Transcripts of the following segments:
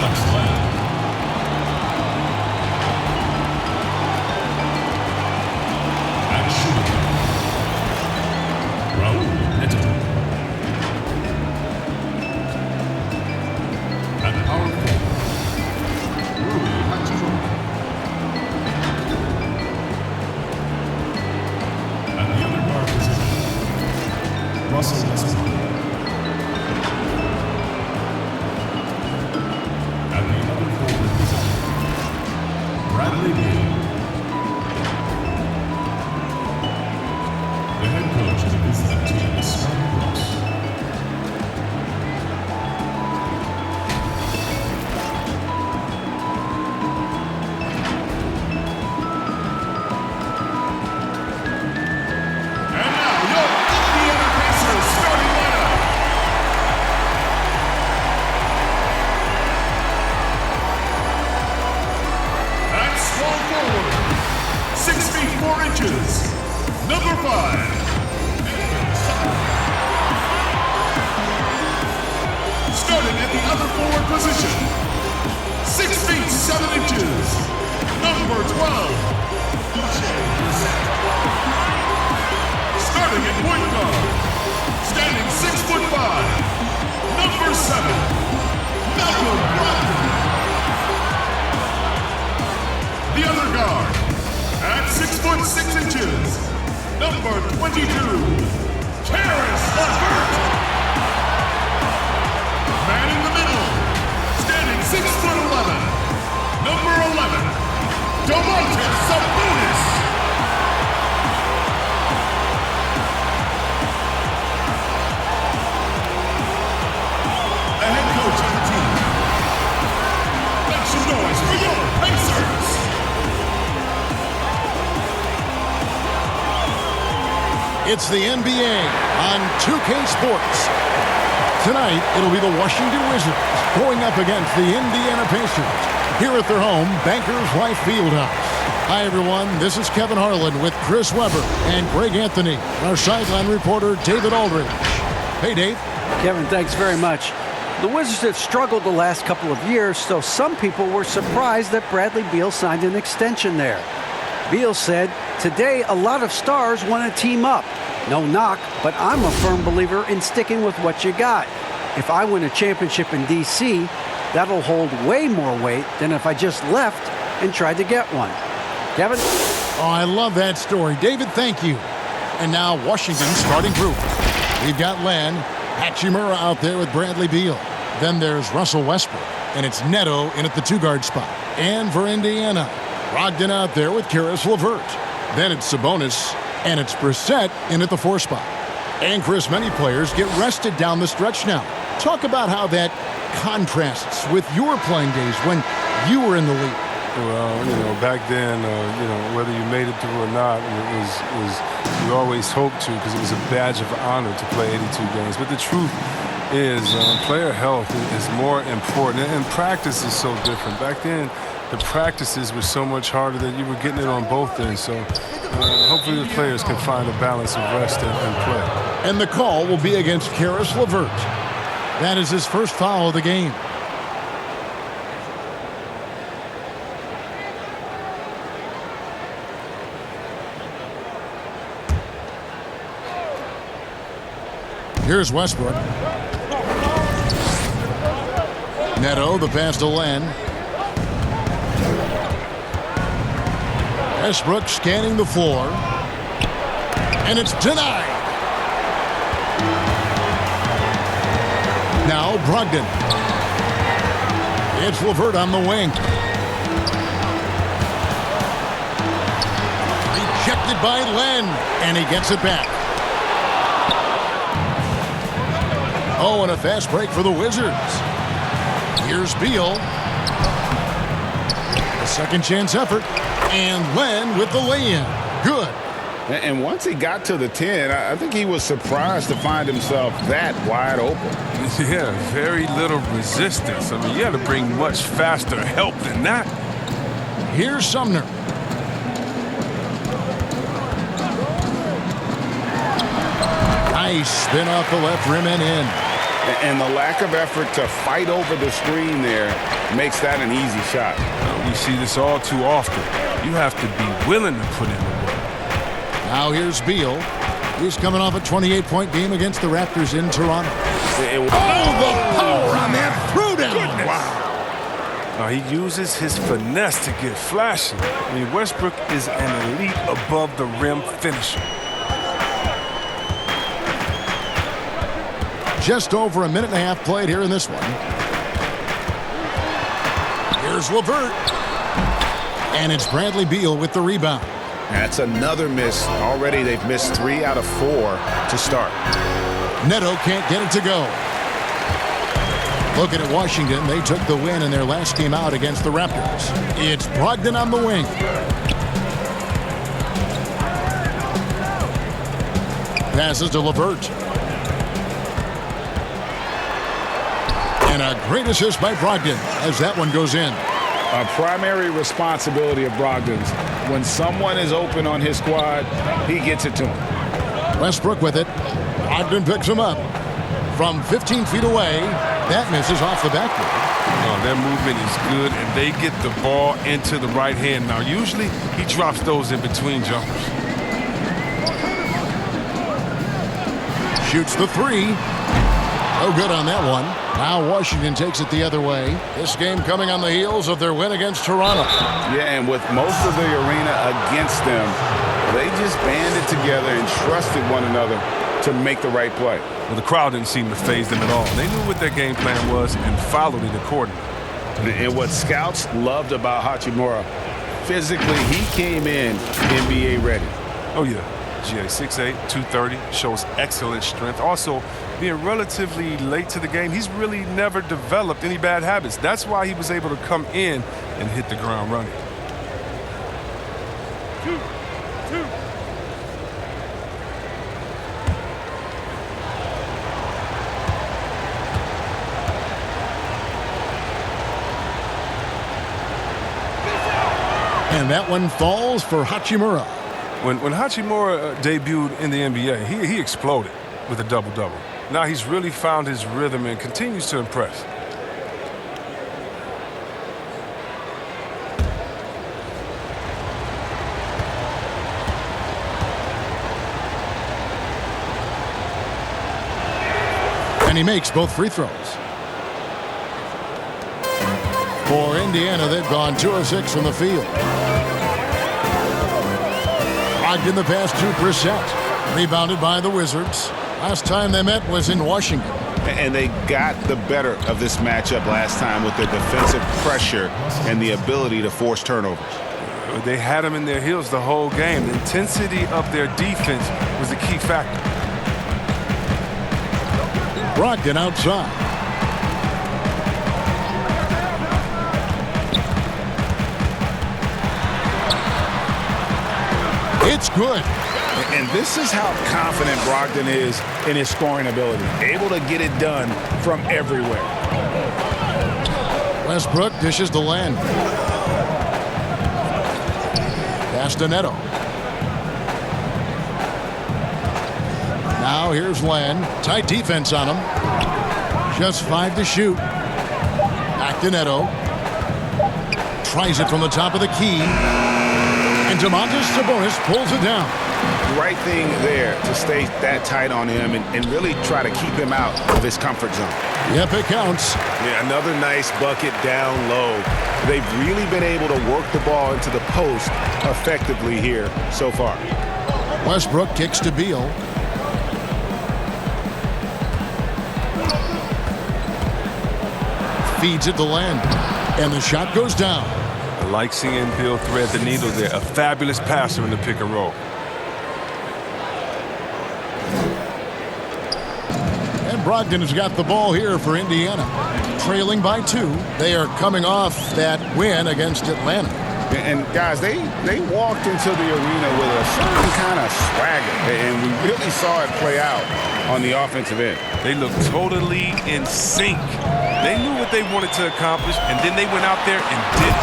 Number 5. Starting at the other forward position, 6 feet 7 inches, number 12. Starting at point guard, standing 6'5", number 7, Malcolm Brogdon. The other guard, at 6'6" number 22, Karis LeVert. Man in the middle, standing 6'11", number 11, Domantas Sabonis. The head coach of the team. Make some noise for your Pacers. It's the NBA on 2K Sports. Tonight, it'll be the Washington Wizards going up against the Indiana Pacers here at their home, Bankers Life Fieldhouse. Hi, everyone. This is Kevin Harlan with Chris Webber and Greg Anthony, our sideline reporter, David Aldridge. Hey, Dave. Kevin, thanks very much. The Wizards have struggled the last couple of years, so some people were surprised that Bradley Beal signed an extension there. Beal said, "Today, a lot of stars want to team up. No knock, but I'm a firm believer in sticking with what you got. If I win a championship in D.C., that'll hold way more weight than if I just left and tried to get one." Kevin? Oh, I love that story. David, thank you. And now, Washington's starting group. We've got Len Hachimura out there with Bradley Beal. Then there's Russell Westbrook, and it's Neto in at the two-guard spot. And for Indiana, Brogdon out there with Karis LeVert. Then it's Sabonis, and it's Brissett in at the 4 spot. And Chris, many players get rested down the stretch now. Talk about how that contrasts with your playing days when you were in the league. Well, back then, whether you made it through or not, it was you always hoped to, because it was a badge of honor to play 82 games. But the truth is, player health is more important, and practice is so different. Back then, the practices were so much harder that you were getting it on both ends. So hopefully the players can find a balance of rest and play. And the call will be against Karis LeVert. That is his first foul of the game. Here's Westbrook. Neto, the pass to Len. Westbrook scanning the floor. And it's denied. Now Brogdon. It's LeVert on the wing. Rejected by Len. And he gets it back. Oh, and a fast break for the Wizards. Here's Beal. A second chance effort. And Len with the lay-in. Good. And once he got to the 10, I think he was surprised to find himself that wide open. Yeah, very little resistance. I mean, you had to bring much faster help than that. Here's Sumner. Nice spin off the left rim and in. And the lack of effort to fight over the screen there makes that an easy shot. We see this all too often. You have to be willing to put in the work. Now here's Beal. He's coming off a 28-point game against the Raptors in Toronto. Oh, the power on that throwdown. Wow. Now he uses his finesse to get flashy. I mean, Westbrook is an elite above the rim finisher. Just over a minute and a half played here in this one. Here's LeVert. And it's Bradley Beal with the rebound. That's another miss. Already they've missed 3 out of 4 to start. Neto can't get it to go. Looking at Washington, they took the win in their last game out against the Raptors. It's Brogdon on the wing. Passes to LeVert. And a great assist by Brogdon as that one goes in. A primary responsibility of Brogdon's. When someone is open on his squad, he gets it to him. Westbrook with it. Brogdon picks him up. From 15 feet away, that misses off the backboard. Oh, their movement is good, and they get the ball into the right hand. Now, usually he drops those in between jumpers. Shoots the 3. No good on that one. Now Washington takes it the other way. This game coming on the heels of their win against Toronto. Yeah, and with most of the arena against them, they just banded together and trusted one another to make the right play. Well, the crowd didn't seem to faze them at all. They knew what their game plan was and followed it accordingly. And what scouts loved about Hachimura, physically, he came in NBA ready. Oh, yeah. GA 6'8", 230, shows excellent strength. Also, being relatively late to the game, he's really never developed any bad habits. That's why he was able to come in and hit the ground running. And that one falls for Hachimura. When Hachimura debuted in the NBA, he exploded with a double-double. Now he's really found his rhythm and continues to impress. And he makes both free throws. For Indiana, they've gone 2 of 6 from the field. Logged in the pass to Brissett. Rebounded by the Wizards. Last time they met was in Washington. And they got the better of this matchup last time with their defensive pressure and the ability to force turnovers. They had them in their heels the whole game. The intensity of their defense was a key factor. Brogdon outside. It's good. And this is how confident Brogdon is in his scoring ability. Able to get it done from everywhere. Westbrook dishes to Len. Pass to Neto. Now here's Len. Tight defense on him. Just 5 to shoot. Back to Neto. Tries it from the top of the key. And Domantas Sabonis pulls it down. Right thing there to stay that tight on him and really try to keep him out of his comfort zone. Yep, it counts. Yeah, another nice bucket down low. They've really been able to work the ball into the post effectively here so far. Westbrook kicks to Beal. Feeds it to Len. And the shot goes down. I like seeing Beal thread the needle there. A fabulous passer in the pick and roll. And Brogdon has got the ball here for Indiana. Trailing by 2. They are coming off that win against Atlanta. And guys, they walked into the arena with a certain kind of swagger, and we really saw it play out on the offensive end. They looked totally in sync. They knew what they wanted to accomplish, and then they went out there and did it.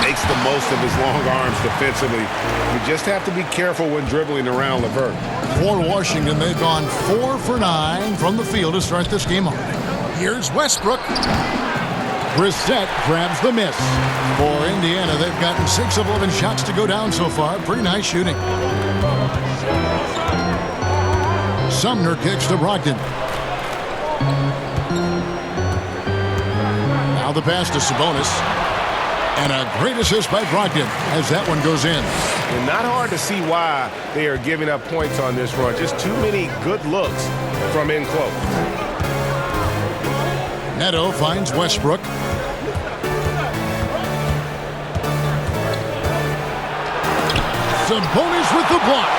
Makes the most of his long arms defensively. You just have to be careful when dribbling around LeVert. For Washington, they've gone 4 for 9 from the field to start this game off. Here's Westbrook. Brissett grabs the miss. For Indiana, they've gotten 6 of 11 shots to go down so far. Pretty nice shooting. Sumner kicks to Brogdon. Now the pass to Sabonis. And a great assist by Brogdon as that one goes in. And not hard to see why they are giving up points on this run. Just too many good looks from in close. Neto finds Westbrook. Sabonis with the block.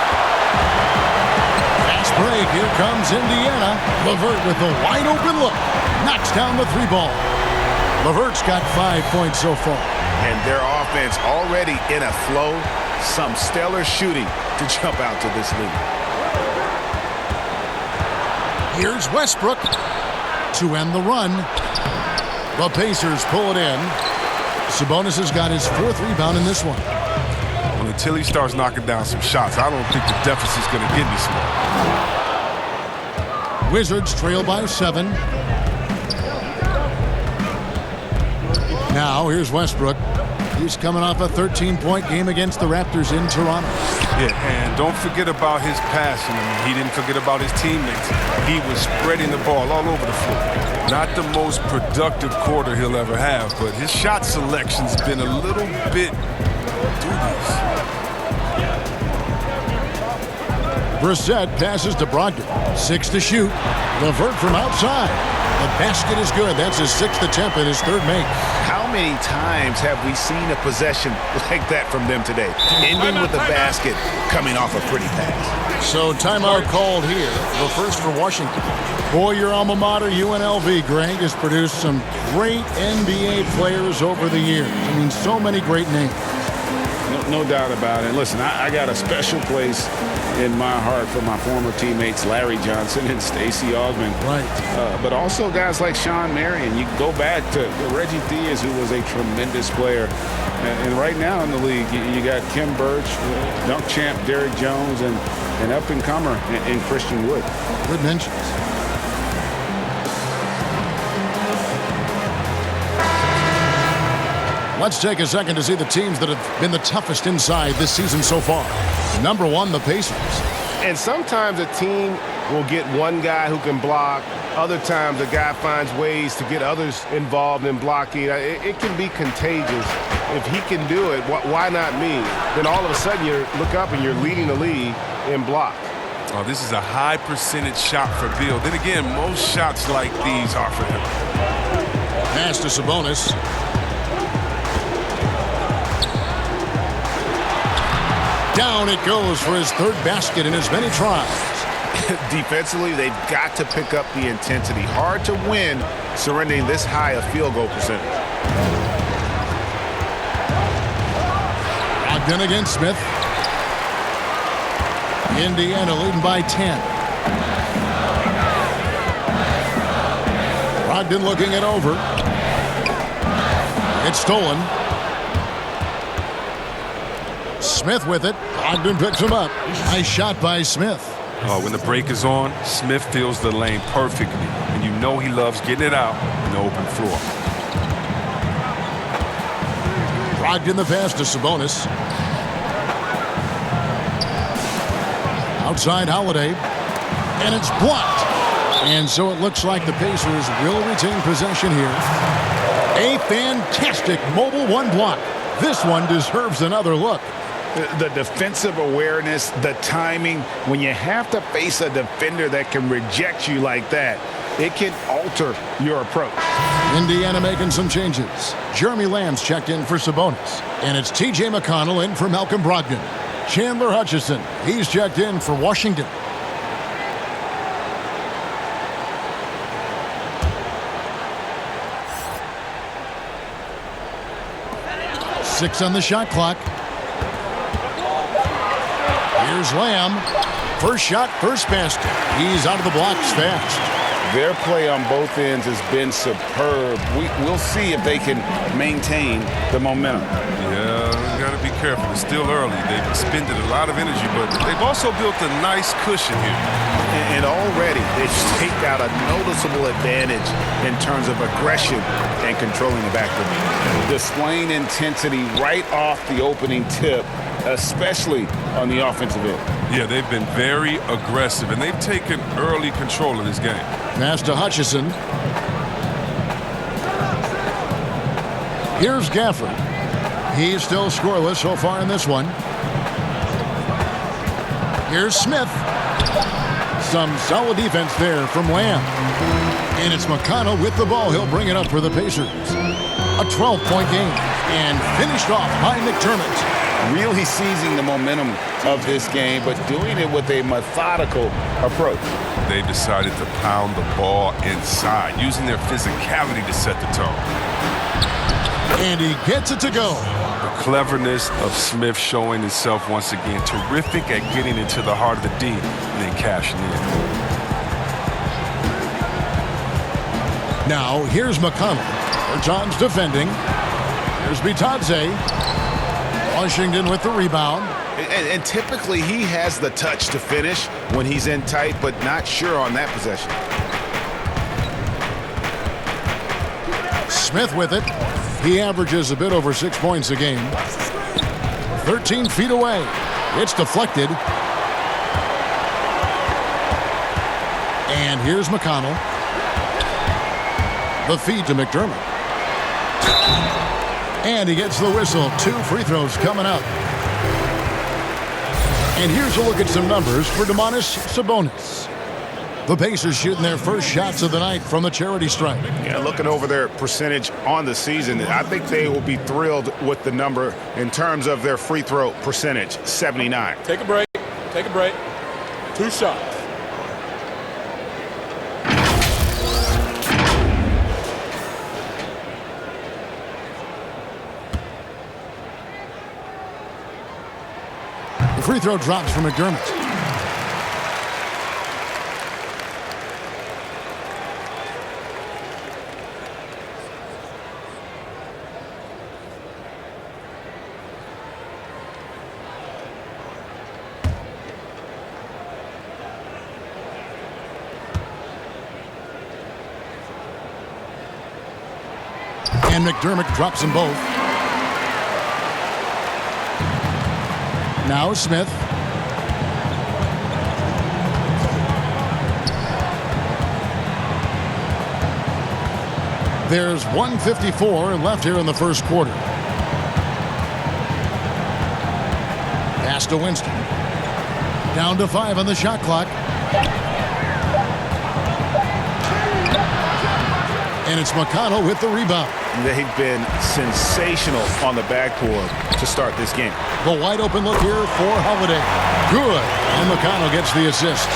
Fast break. Here comes Indiana. LeVert with a wide open look. Knocks down the 3 ball. LeVert's got 5 points so far. And their offense already in a flow. Some stellar shooting to jump out to this lead. Here's Westbrook to end the run. The Pacers pull it in. Sabonis has got his 4th rebound in this one. Well, until he starts knocking down some shots, I don't think the deficit's going to get any smaller. Wizards trail by 7. Now here's Westbrook. He's coming off a 13-point game against the Raptors in Toronto. Yeah, and don't forget about his passing. I mean, he didn't forget about his teammates. He was spreading the ball all over the floor. Not the most productive quarter he'll ever have, but his shot selection's been a little bit dubious. Brissett passes to Brogdon. 6 to shoot. LeVert from outside. The basket is good. That's his 6th attempt and his 3rd make. How many times have we seen a possession like that from them today? Ending with the basket, coming off a pretty pass. So timeout called here. The first for Washington. Boy, your alma mater, UNLV, Greg, has produced some great NBA players over the years. I mean, so many great names. No doubt about it. Listen, I got a special place in my heart for my former teammates Larry Johnson and Stacey Augmon. Right. But also guys like Sean Marion. You go back to Reggie Theus, who was a tremendous player. And right now in the league, you got Kim Birch, dunk champ Derrick Jones, and up-and-comer in Christian Wood. Good mentions. Let's take a second to see the teams that have been the toughest inside this season so far. Number 1, the Pacers. And sometimes a team will get one guy who can block. Other times a guy finds ways to get others involved in blocking. It can be contagious. If he can do it, why not me? Then all of a sudden you look up and you're leading the league in block. Oh, this is a high percentage shot for Beal. Then again, most shots like these are for him. Pass to Sabonis. Down it goes for his 3rd basket in as many tries. Defensively, they've got to pick up the intensity. Hard to win surrendering this high a field goal percentage. Brogdon against Smith. Indiana leading by 10. Brogdon looking it over. It's stolen. Smith with it. Brogdon picks him up. Nice shot by Smith. When the break is on, Smith fills the lane perfectly. And you know he loves getting it out in the open floor. Brogdon the pass to Sabonis. Outside Holiday. And it's blocked. And so it looks like the Pacers will retain possession here. A fantastic mobile 1 block. This one deserves another look. The defensive awareness, the timing, when you have to face a defender that can reject you like that, it can alter your approach. Indiana making some changes. Jeremy Lamb's checked in for Sabonis. And it's T.J. McConnell in for Malcolm Brogdon. Chandler Hutchison, he's checked in for Washington. 6 on the shot clock. Here's Lamb. First shot, first basket. He's out of the blocks fast. Their play on both ends has been superb. We'll see if they can maintain the momentum. Yeah, you got to be careful. It's still early. They've expended a lot of energy, but they've also built a nice cushion here. And already they've staked out a noticeable advantage in terms of aggression and controlling the backcourt. Displaying intensity right off the opening tip, especially on the offensive end. Yeah, they've been very aggressive, and they've taken early control of this game. Pass to Hutchison. Here's Gafford. He's still scoreless so far in this one. Here's Smith. Some solid defense there from Lamb. And it's McConnell with the ball. He'll bring it up for the Pacers. A 12-point game. And finished off by McDermott. Really seizing the momentum of this game, but doing it with a methodical approach. They've decided to pound the ball inside, using their physicality to set the tone. And he gets it to go. The cleverness of Smith showing itself once again. Terrific at getting into the heart of the D and then cashing in. Now, here's McConnell. Bertans defending. Here's Bitadze. Washington with the rebound. And typically he has the touch to finish when he's in tight, but not sure on that possession. Smith with it. He averages a bit over 6 points a game. 13 feet away. It's deflected. And here's McConnell. The feed to McDermott. And he gets the whistle. 2 free throws coming up. And here's a look at some numbers for Domantas Sabonis. The Pacers shooting their first shots of the night from the charity stripe. Yeah, looking over their percentage on the season, I think they will be thrilled with the number in terms of their free throw percentage, 79. Take a break. Take a break. 2 shots. The free throw drops from McDermott. And McDermott drops them both. Now Smith. There's 1:54 left here in the first quarter. Pass to Winston. Down to 5 on the shot clock. And it's McConnell with the rebound. They've been sensational on the backboard to start this game. The wide open look here for Holiday. Good. And McConnell gets the assist.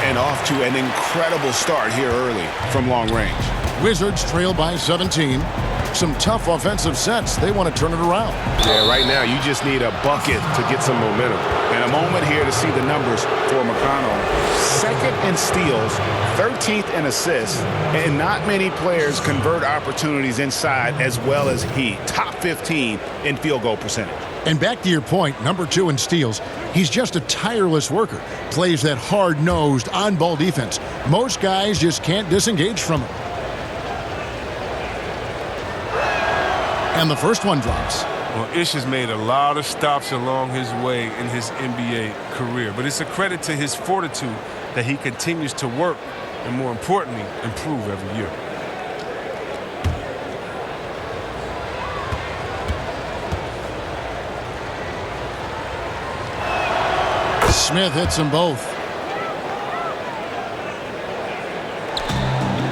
And off to an incredible start here early from long range. Wizards trail by 17. Some tough offensive sets. They want to turn it around. Yeah, right now you just need a bucket to get some momentum. And a moment here to see the numbers for McConnell. 2nd in steals, 13th in assists, and not many players convert opportunities inside as well as he. Top 15 in field goal percentage. And back to your point, number 2 in steals. He's just a tireless worker. Plays that hard-nosed, on-ball defense. Most guys just can't disengage from him. And the first one drops. Well, Ish has made a lot of stops along his way in his NBA career, but it's a credit to his fortitude that he continues to work and, more importantly, improve every year. Smith hits them both.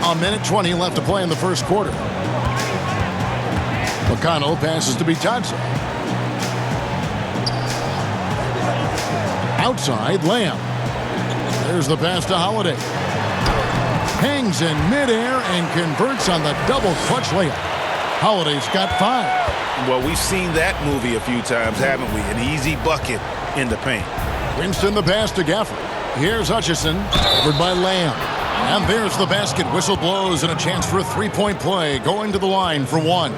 A minute 20 left to play in the first quarter. McConnell passes to Bitadze. Outside, Lamb. There's the pass to Holiday. Hangs in midair and converts on the double clutch layup. Holiday's got 5. Well, we've seen that movie a few times, haven't we? An easy bucket in the paint. Winston the pass to Gafford. Here's Hutchison, covered by Lamb. And there's the basket. Whistle blows and a chance for a three-point play. Going to the line for 1.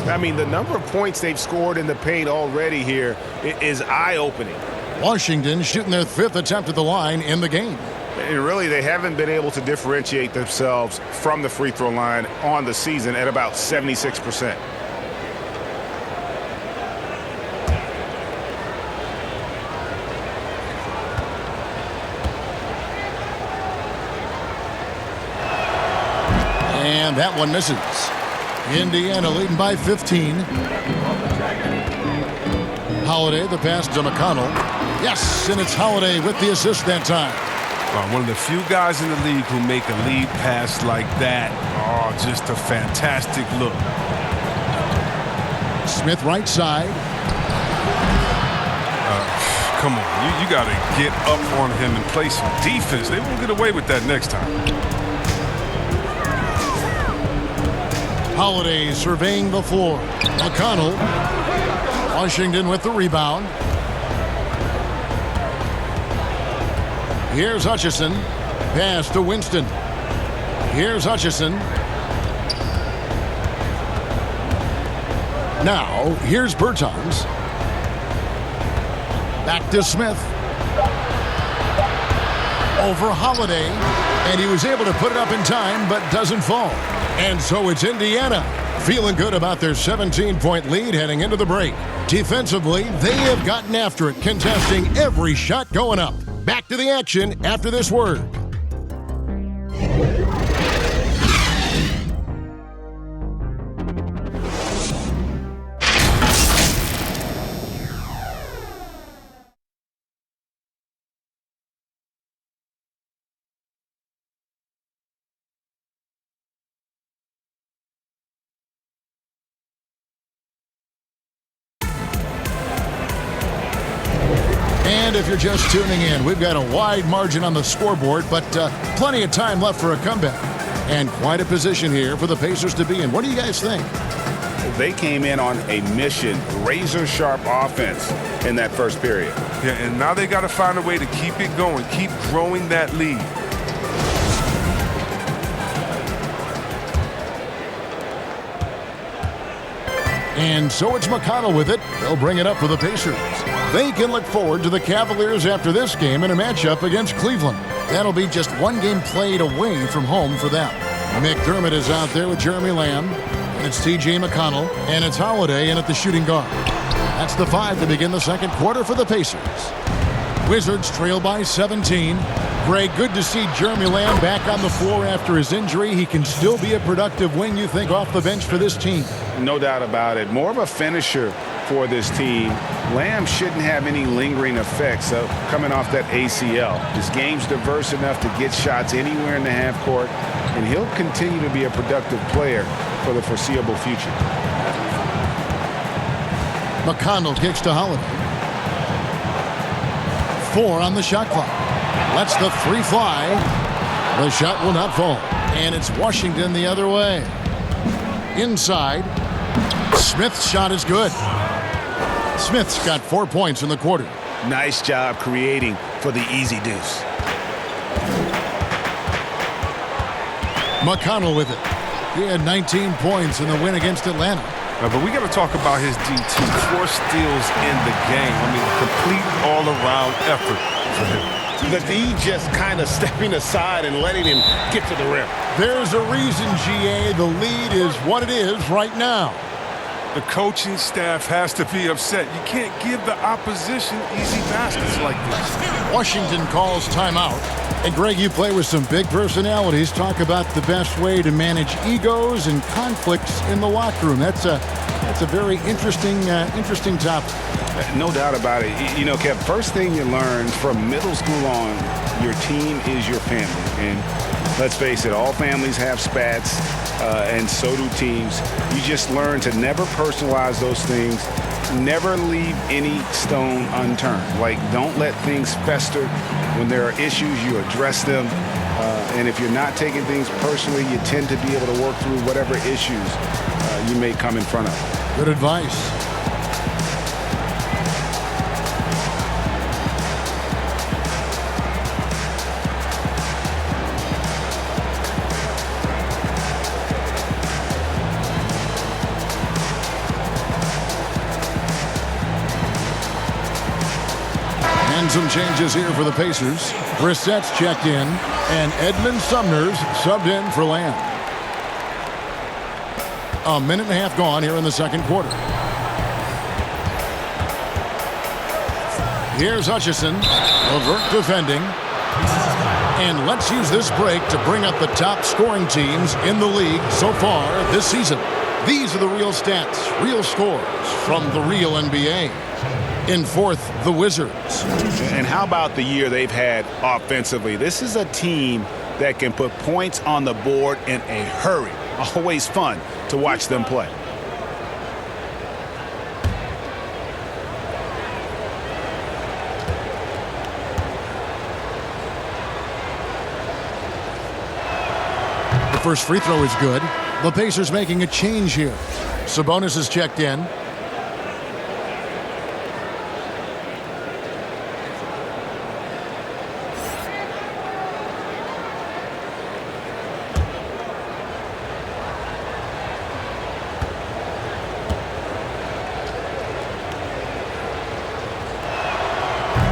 I mean, the number of points they've scored in the paint already here is eye-opening. Washington shooting their 5th attempt at the line in the game. And really, they haven't been able to differentiate themselves from the free throw line on the season at about 76%. And that one misses. Indiana leading by 15. Holiday, the pass to McConnell. Yes, and it's Holiday with the assist that time. One of the few guys in the league who make a lead pass like that. Oh, just a fantastic look. Smith right side. Come on, you got to get up on him and play some defense. They won't get away with that next time. Holiday surveying the floor. McConnell. Washington with the rebound. Here's Hutchison. Pass to Winston. Here's Hutchison. Now, here's Bertans. Back to Smith. Over Holiday. And he was able to put it up in time, but doesn't fall. And so it's Indiana feeling good about their 17-point lead heading into the break. Defensively, they have gotten after it, contesting every shot going up. Back to the action after this word. And if you're just tuning in, we've got a wide margin on the scoreboard, but plenty of time left for a comeback. And quite a position here for the Pacers to be in. What do you guys think? They came in on a mission, razor-sharp offense in that first period. Yeah, and now they got to find a way to keep it going, keep growing that lead. And so it's McConnell with it. They'll bring it up for the Pacers. They can look forward to the Cavaliers after this game in a matchup against Cleveland. That'll be just one game played away from home for them. McDermott is out there with Jeremy Lamb. And it's T.J. McConnell. And it's Holiday in at the shooting guard. That's the 5 to begin the second quarter for the Pacers. Wizards trail by 17. Greg, good to see Jeremy Lamb back on the floor after his injury. He can still be a productive wing, you think, off the bench for this team. No doubt about it. More of a finisher for this team. Lamb shouldn't have any lingering effects coming off that ACL. His game's diverse enough to get shots anywhere in the half court, and he'll continue to be a productive player for the foreseeable future. McConnell kicks to Holiday. 4 on the shot clock. Lets the 3 fly. The shot will not fall. And it's Washington the other way. Inside. Smith's shot is good. Smith's got 4 points in the quarter. Nice job creating for the easy deuce. McConnell with it. He had 19 points in the win against Atlanta. But we got to talk about his D2. 4 steals in the game. I mean, a complete all-around effort for him. The D just kind of stepping aside and letting him get to the rim. There's a reason, GA, the lead is what it is right now. The coaching staff has to be upset. You can't give the opposition easy baskets like this. Washington calls timeout. And Greg, you play with some big personalities. Talk about the best way to manage egos and conflicts in the locker room. That's a very interesting topic. No doubt about it. You know, Kev, first thing you learn from middle school on, your team is your family. And let's face it, all families have spats, and so do teams. You just learn to never personalize those things. Never leave any stone unturned. Like, don't let things fester. When there are issues, you address them. And if you're not taking things personally, you tend to be able to work through whatever issues you may come in front of. Good advice. And some changes here for the Pacers. Brissett's checked in, and Edmund Sumner's subbed in for Lamb. A minute and a half gone here in the second quarter. Here's Hutchison. LeVert defending. And let's use this break to bring up the top scoring teams in the league so far this season. These are the real stats, real scores from the real NBA. In fourth, the Wizards. And how about the year they've had offensively? This is a team that can put points on the board in a hurry. Always fun to watch them play. The first free throw is good. The Pacers making a change here. Sabonis is checked in.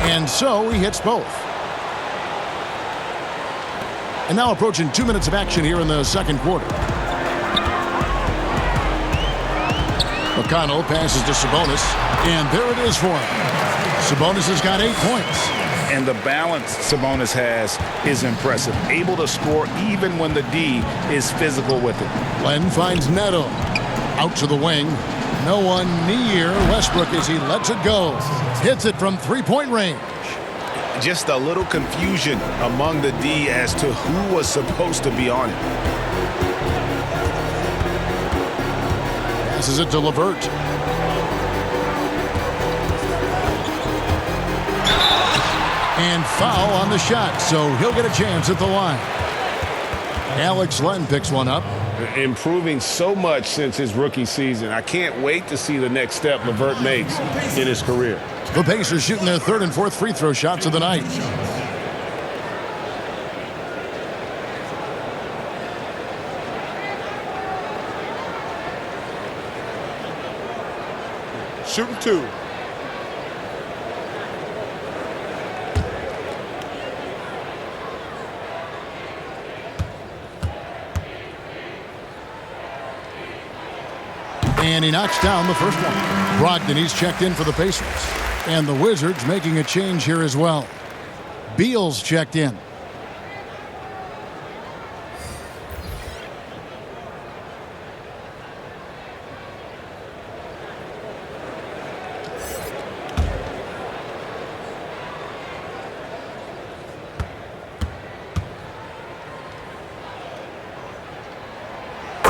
And so he hits both. And now approaching 2 minutes of action here in the second quarter. McConnell passes to Sabonis, and there it is for him. Sabonis has got 8 points. And the balance Sabonis has is impressive. Able to score even when the D is physical with it. Len finds Neto. Out to the wing. No one near Westbrook as he lets it go. Hits it from three-point range. Just a little confusion among the D as to who was supposed to be on it. Passes it to LeVert. And foul on the shot, so he'll get a chance at the line. Alex Len picks one up. Improving so much since his rookie season. I can't wait to see the next step LeVert makes in his career. The Pacers shooting their third and fourth free throw shots of the night. Shooting two. And he knocks down the first one. Brogdon, he's checked in for the Pacers. And the Wizards making a change here as well. Beal's checked in.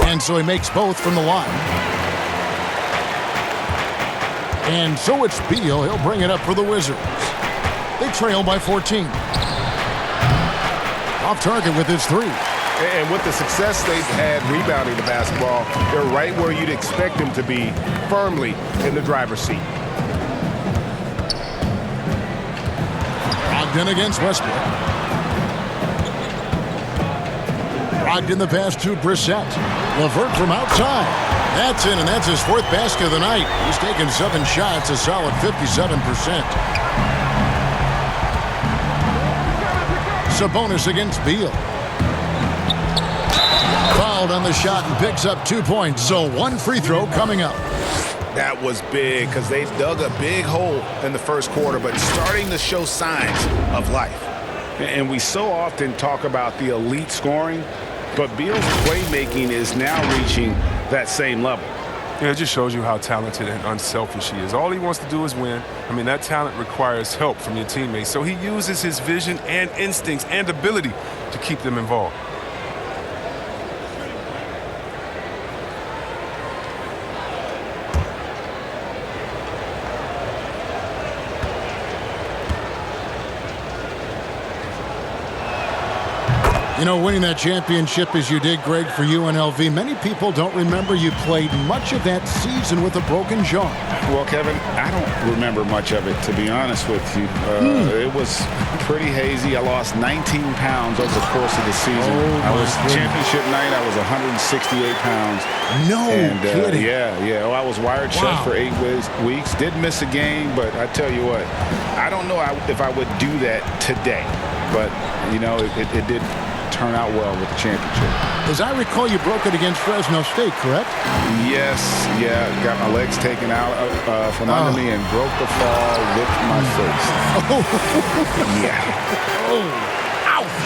And so he makes both from the line. And so it's Beal. He'll bring it up for the Wizards. They trail by 14. Off target with his three. And with the success they've had rebounding the basketball, they're right where you'd expect them to be, firmly in the driver's seat. Brogdon against Westbrook. Brogdon the pass to Brissett. LeVert from outside. That's in, and that's his fourth basket of the night. He's taken 7 shots, a solid 57%. Sabonis against Beal. Fouled on the shot and picks up 2 points, so 1 free throw coming up. That was big because they dug a big hole in the first quarter, but starting to show signs of life. And we so often talk about the elite scoring, but Beal's playmaking is now reaching that same level. Yeah, it just shows you how talented and unselfish he is. All he wants to do is win. I mean, that talent requires help from your teammates. So he uses his vision and instincts and ability to keep them involved. know, winning that championship as you did, Greg, for UNLV, many people don't remember you played much of that season with a broken jaw. Well, Kevin, I don't remember much of it, to be honest with you. It was pretty hazy. I lost 19 pounds over the course of the season. I was championship night. I was 168 pounds. No kidding. Yeah. Oh, I was wired shut for 8 weeks. Did miss a game, but I tell you what, I don't know if I would do that today. But, you know, it did turn out well with the championship. As I recall, you broke it against Fresno State, correct? Yes, got my legs taken out from under me and broke the fall, whipped my face. Yeah. Ouch.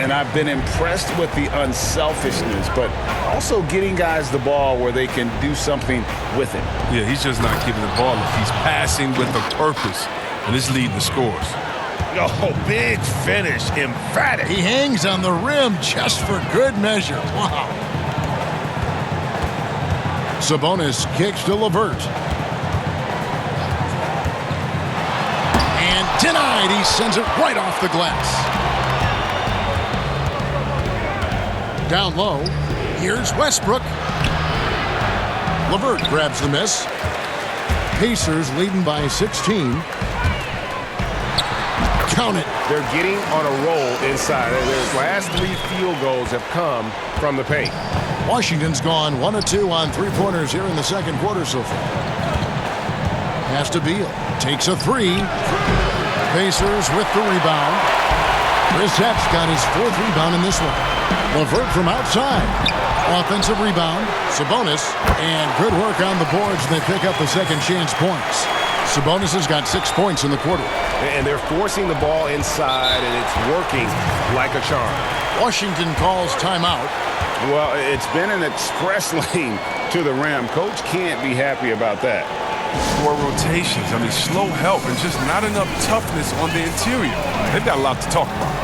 And I've been impressed with the unselfishness, but also getting guys the ball where they can do something with it. Yeah, he's just not giving the ball up. He's passing with a purpose, and it's leading the scores. Oh, big finish, emphatic. He hangs on the rim just for good measure. Wow. Sabonis kicks to LeVert. And denied. He sends it right off the glass. Down low. Here's Westbrook. LeVert grabs the miss. Pacers leading by 16. Count it. They're getting on a roll inside. Their last 3 field goals have come from the paint. Washington's gone 1 of 2 on 3-pointers here in the second quarter so far. Pass to Beal. Takes a 3. Pacers with the rebound. Brissett's got his 4th rebound in this one. LeVert from outside. Offensive rebound. Sabonis. And good work on the boards. They pick up the second chance points. Sabonis has got 6 points in the quarter. And they're forcing the ball inside, and it's working like a charm. Washington calls timeout. Well, it's been an express lane to the rim. Coach can't be happy about that. 4 rotations. I mean, slow help and just not enough toughness on the interior. They've got a lot to talk about.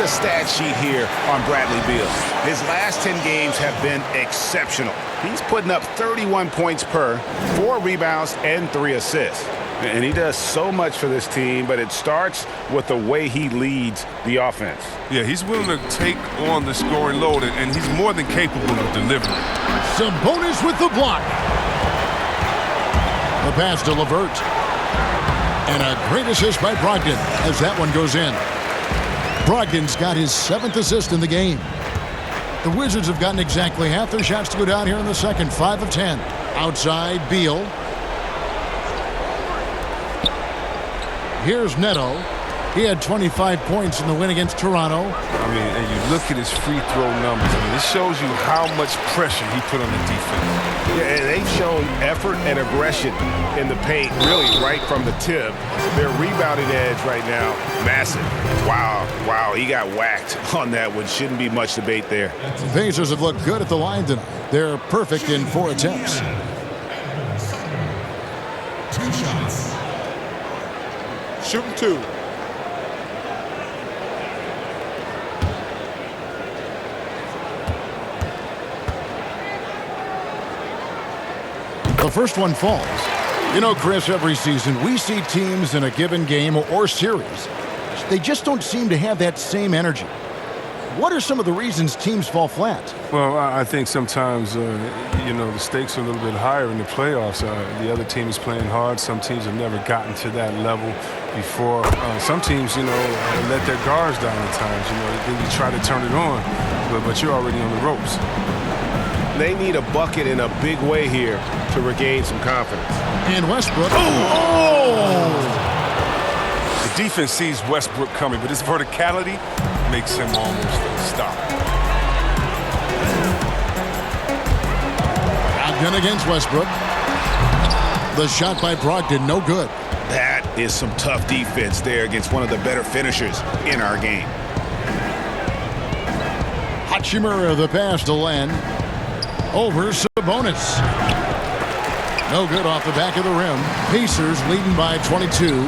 Stat sheet here on Bradley Beal. His last 10 games have been exceptional. He's putting up 31 points per, 4 rebounds, and 3 assists. And he does so much for this team, but it starts with the way he leads the offense. Yeah, he's willing to take on the scoring load, and he's more than capable of delivering. Sabonis with the block. The pass to LeVert. And a great assist by Brogdon as that one goes in. Brogdon's got his 7th assist in the game. The Wizards have gotten exactly half their shots to go down here in the second. 5 of 10. Outside, Beal. Here's Neto. He had 25 points in the win against Toronto. I mean, and you look at his free throw numbers. I mean, this shows you how much pressure he put on the defense. Yeah, and they've shown effort and aggression in the paint, really right from the tip. Their rebounding edge right now, massive. Wow, he got whacked on that one. Shouldn't be much debate there. The Pacers have looked good at the line tonight. They're perfect in 4 attempts. 2 shots. Shooting 2. The first one falls. You know, Chris, every season we see teams in a given game or series. They just don't seem to have that same energy. What are some of the reasons teams fall flat? Well, I think sometimes, the stakes are a little bit higher in the playoffs. The other team is playing hard. Some teams have never gotten to that level before. Some teams, let their guards down at times. Then you try to turn it on, but you're already on the ropes. They need a bucket in a big way here to regain some confidence. And Westbrook. The defense sees Westbrook coming, but his verticality makes him almost stop. Brogdon against Westbrook. The shot by Brogdon, no good. That is some tough defense there against one of the better finishers in our game. Hachimura, the pass to Len. Over Sabonis. No good off the back of the rim. Pacers leading by 22.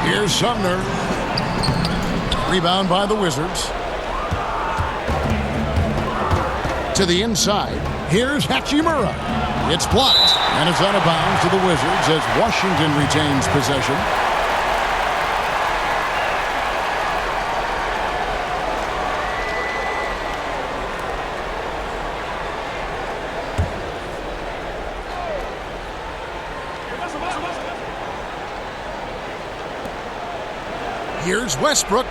Here's Sumner. Rebound by the Wizards. To the inside. Here's Hachimura. It's blocked, and it's out of bounds to the Wizards as Washington retains possession. Here's Westbrook.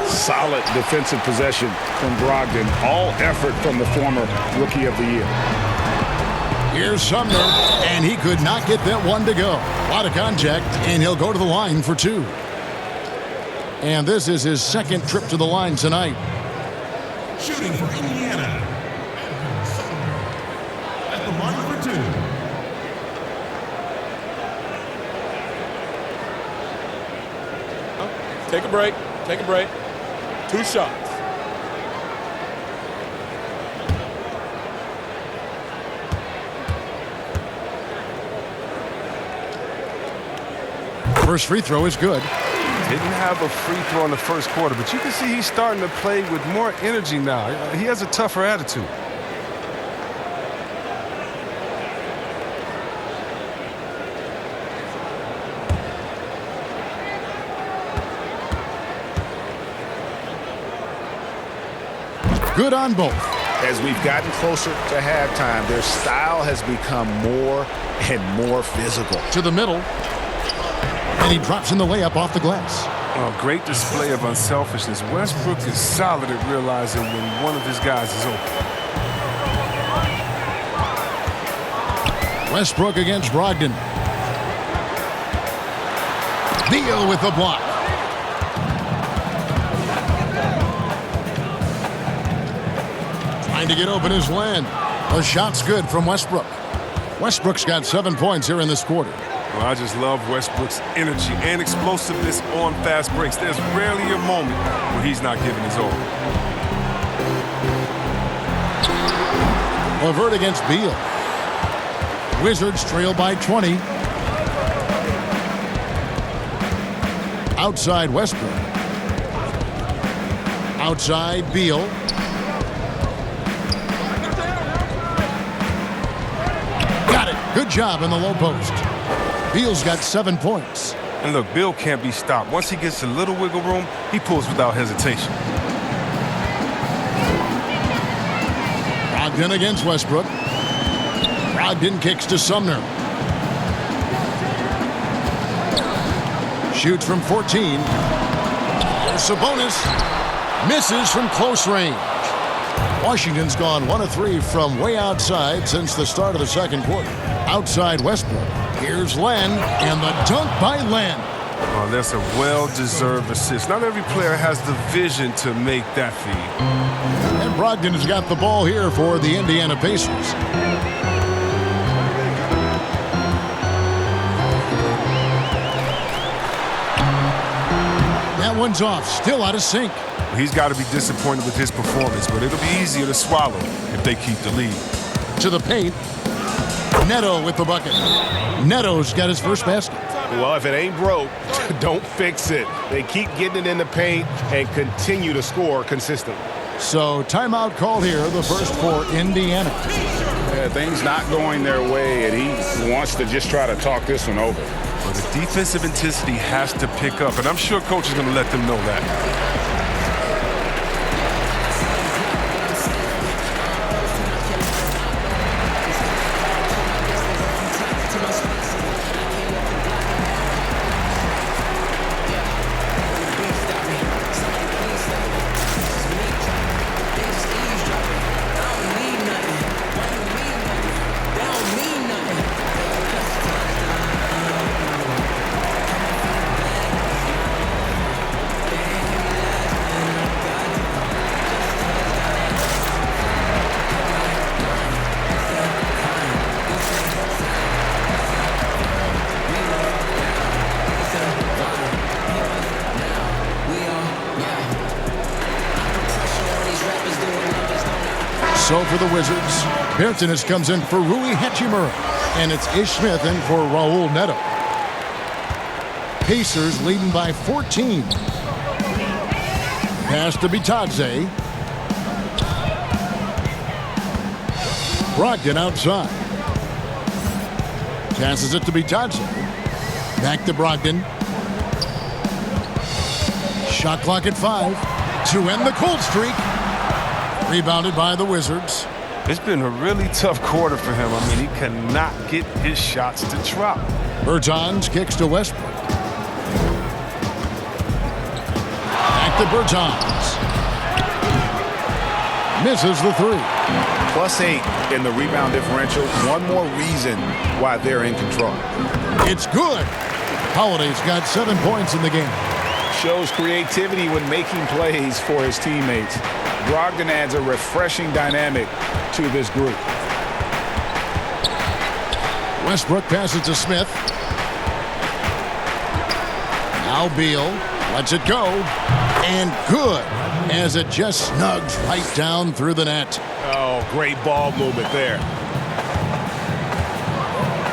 Solid defensive possession from Brogdon. All effort from the former Rookie of the Year. Here's Sumner, and he could not get that one to go. A lot of contact, and he'll go to the line for two. And this is his second trip to the line tonight. Shooting for Indiana. At the line for two. Take a break. Take a break. 2 shots. First free throw is good. Didn't have a free throw in the first quarter, but you can see he's starting to play with more energy now. He has a tougher attitude. Good on both. As we've gotten closer to halftime, their style has become more and more physical. To the middle. And he drops in the layup off the glass. Oh, great display of unselfishness. Westbrook is solid at realizing when one of his guys is open. Westbrook against Brogdon. Beal with the block. Trying to get open is Len. The shot's good from Westbrook. Westbrook's got 7 points here in this quarter. Well, I just love Westbrook's energy and explosiveness on fast breaks. There's rarely a moment where he's not giving his all. LeVert against Beal. Wizards trail by 20. Outside Westbrook. Outside Beal. Got it. Good job in the low post. Beal's got 7 points. And look, Beal can't be stopped. Once he gets a little wiggle room, he pulls without hesitation. Brogdon against Westbrook. Brogdon kicks to Sumner. Shoots from 14. There's Sabonis. Misses from close range. Washington's gone 1 of 3 from way outside since the start of the second quarter. Outside Westbrook. Here's Len, and the dunk by Len. Oh, that's a well-deserved assist. Not every player has the vision to make that feed. And Brogdon has got the ball here for the Indiana Pacers. That one's off, still out of sync. He's got to be disappointed with his performance, but it'll be easier to swallow if they keep the lead. To the paint. Neto with the bucket. Neto's got his first basket. Well, if it ain't broke, don't fix it. They keep getting it in the paint and continue to score consistently. So timeout called here, the first for Indiana. Yeah, things not going their way, and he wants to just try to talk this one over. Well, the defensive intensity has to pick up, and I'm sure coach is going to let them know that. So for the Wizards, Bertanis comes in for Rui Hachimura. And it's Ish Smith in for Raul Neto. Pacers leading by 14. Pass to Bitadze. Brogdon outside. Passes it to Bitadze. Back to Brogdon. Shot clock at 5 to end the cold streak. Rebounded by the Wizards. It's been a really tough quarter for him. I mean, he cannot get his shots to drop. Bertans kicks to Westbrook. Back to Bertans. Misses the 3. +8 in the rebound differential. One more reason why they're in control. It's good. Holiday's got 7 points in the game. Shows creativity when making plays for his teammates. Brogdon adds a refreshing dynamic to this group. Westbrook passes to Smith. Now Beal lets it go. And good, as it just snugs right down through the net. Oh, great ball movement there.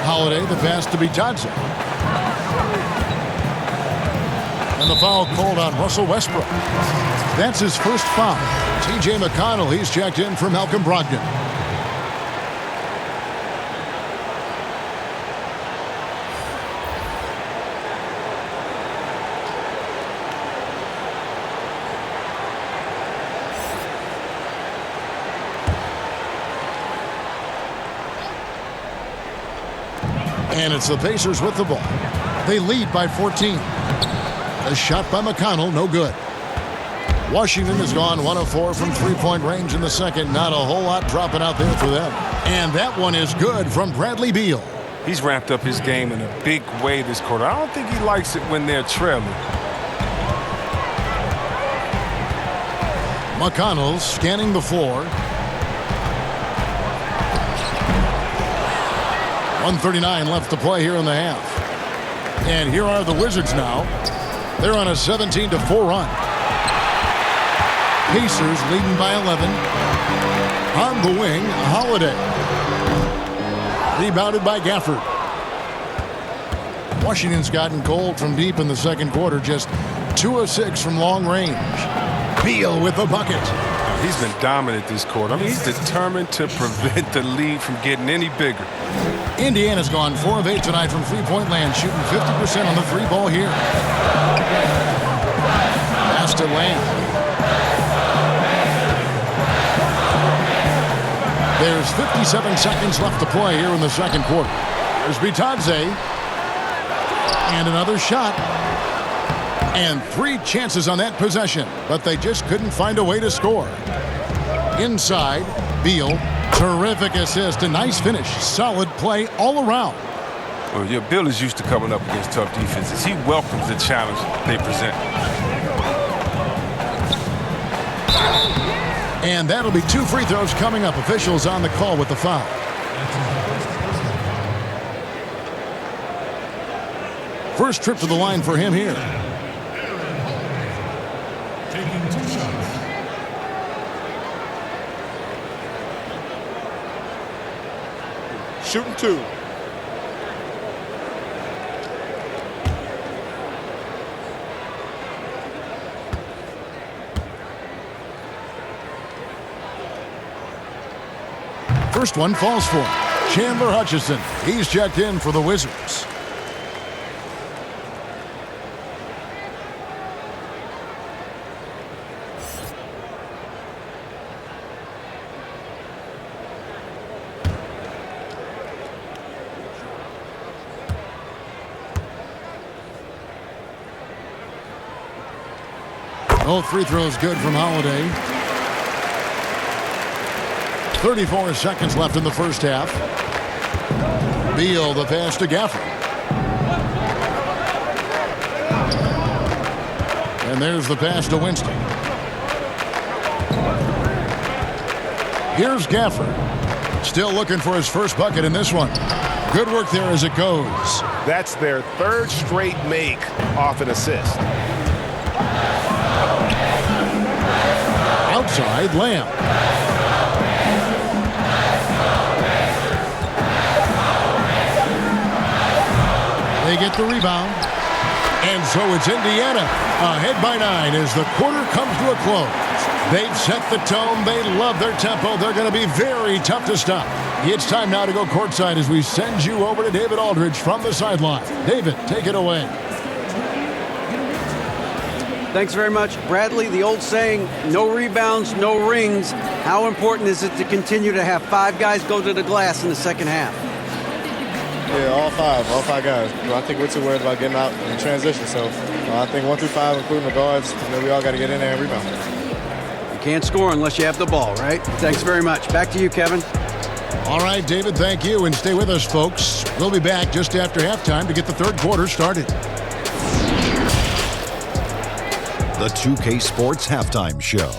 Holiday, the pass to Bitadze. And the foul called on Russell Westbrook. That's his first foul. T.J. McConnell, he's checked in for Malcolm Brogdon. And it's the Pacers with the ball. They lead by 14. A shot by McConnell, no good. Washington has gone 1 of 4 from three-point range in the second. Not a whole lot dropping out there for them. And that one is good from Bradley Beal. He's ramped up his game in a big way this quarter. I don't think he likes it when they're trailing. McConnell scanning the floor. 1:39 left to play here in the half. And here are the Wizards now. They're on a 17-4 run. Pacers leading by 11. On the wing, Holiday. Rebounded by Gafford. Washington's gotten cold from deep in the second quarter. Just 2 of 6 from long range. Beal with the bucket. He's been dominant this quarter. I mean, he's determined to prevent the lead from getting any bigger. Indiana's gone 4 of 8 tonight from three-point land, shooting 50% on the 3-ball here. Pass to Lamb. There's 57 seconds left to play here in the second quarter. There's Bitadze. And another shot. And 3 chances on that possession, but they just couldn't find a way to score. Inside, Beal. Terrific assist, a nice finish. Solid play all around. Well, yeah, Bill is used to coming up against tough defenses. He welcomes the challenge they present. And that'll be 2 free throws coming up. Officials on the call with the foul. First trip to the line for him here. Taking 2 shots. Shooting 2. First one falls for him. Chandler Hutchison. He's checked in for the Wizards. Both free throws good from Holiday. 34 seconds left in the first half. Beal, the pass to Gafford. And there's the pass to Winston. Here's Gafford. Still looking for his first bucket in this one. Good work there as it goes. That's their 3rd straight make off an assist. Outside, Lamb. They get the rebound. And so it's Indiana ahead by 9 as the quarter comes to a close. They've set the tone. They love their tempo. They're going to be very tough to stop. It's time now to go courtside as we send you over to David Aldridge from the sideline. David, take it away. Thanks very much, Bradley. The old saying, no rebounds, no rings. How important is it to continue to have 5 guys go to the glass in the second half? Yeah, all five guys. I think we're too worried about getting out in transition. So I think 1 through 5, including the guards, we all got to get in there and rebound. You can't score unless you have the ball, right? Thanks very much. Back to you, Kevin. All right, David, thank you. And stay with us, folks. We'll be back just after halftime to get the third quarter started. The 2K Sports Halftime Show.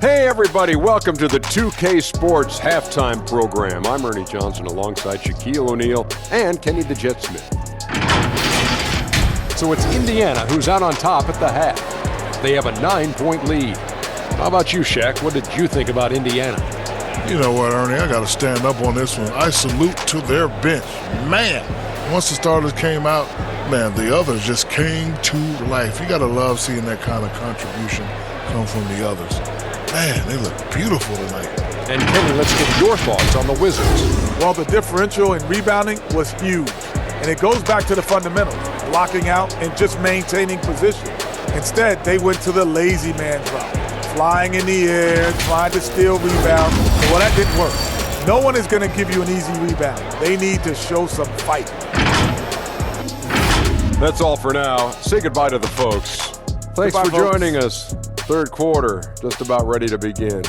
Hey everybody, welcome to the 2K Sports Halftime Program. I'm Ernie Johnson alongside Shaquille O'Neal and Kenny the Jet Smith. So it's Indiana who's out on top at the half. They have a 9-point lead. How about you, Shaq? What did you think about Indiana? You know what, Ernie, I got to stand up on this one. I salute to their bench. Man, once the starters came out, man, the others just came to life. You got to love seeing that kind of contribution come from the others. Man, they look beautiful tonight. And Kenny, let's get your thoughts on the Wizards. Well, the differential in rebounding was huge. And it goes back to the fundamentals, blocking out and just maintaining position. Instead, they went to the lazy man drop, flying in the air, trying to steal rebounds. Well, that didn't work. No one is going to give you an easy rebound. They need to show some fight. That's all for now. Say goodbye to the folks. Thanks for joining us. Third quarter, just about ready to begin.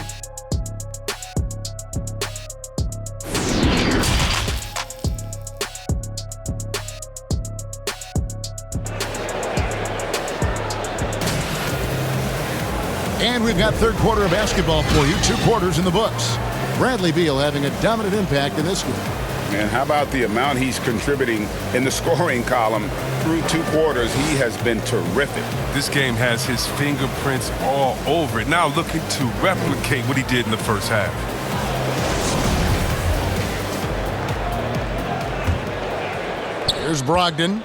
And we've got third quarter of basketball for you. 2 quarters in the books. Bradley Beal having a dominant impact in this one. And how about the amount he's contributing in the scoring column through 2 quarters? He has been terrific. This game has his fingerprints all over it. Now looking to replicate what he did in the first half. Here's Brogdon.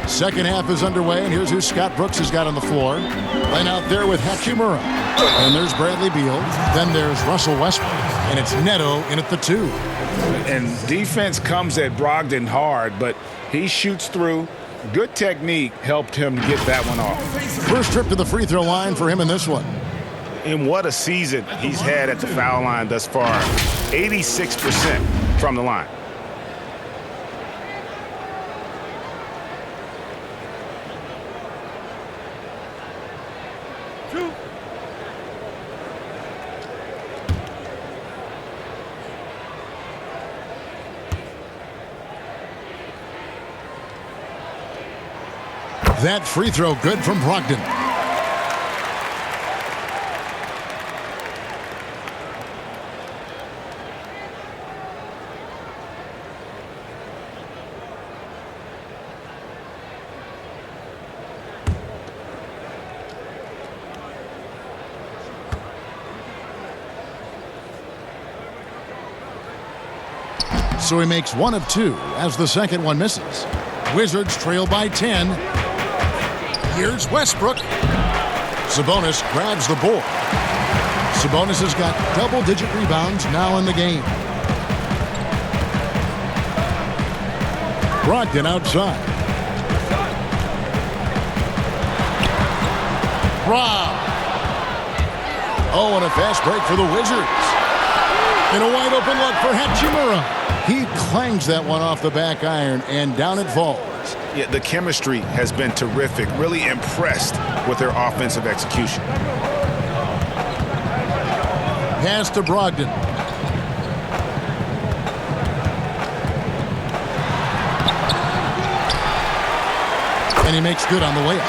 Second half is underway, and here's who Scott Brooks has got on the floor. Line out there with Hachimura. And there's Bradley Beal. Then there's Russell Westbrook. And it's Neto in at the 2. And defense comes at Brogdon hard, but he shoots through. Good technique helped him get that one off. First trip to the free throw line for him in this one. And what a season he's had at the foul line thus far. 86% from the line. That free throw good from Brogdon. So he makes 1 of 2 as the second one misses. Wizards trail by 10. Here's Westbrook. Sabonis grabs the board. Sabonis has got double-digit rebounds now in the game. Brogdon outside. Rob. Oh, and a fast break for the Wizards. And a wide-open look for Hachimura. He clangs that one off the back iron, and down it falls. Yeah, the chemistry has been terrific. Really impressed with their offensive execution. Pass to Brogdon. And he makes good on the way up.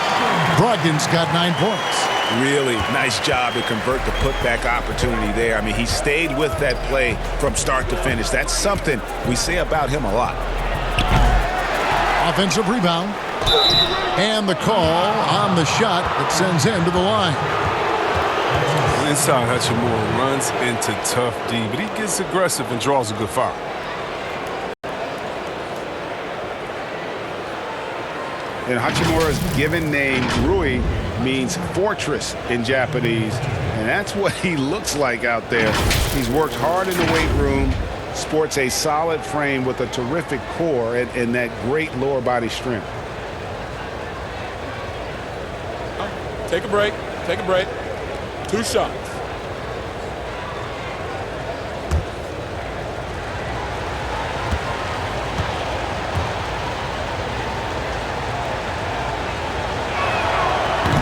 Brogdon's got 9 points. Really nice job to convert the putback opportunity there. I mean, he stayed with that play from start to finish. That's something we say about him a lot. Offensive rebound. And the call on the shot that sends him to the line. Inside, Hachimura runs into tough D, but he gets aggressive and draws a good foul. And Hachimura's given name, Rui, means fortress in Japanese. And that's what he looks like out there. He's worked hard in the weight room, sports a solid frame with a terrific core and that great lower body strength. Take a break. Take a break. 2 shots.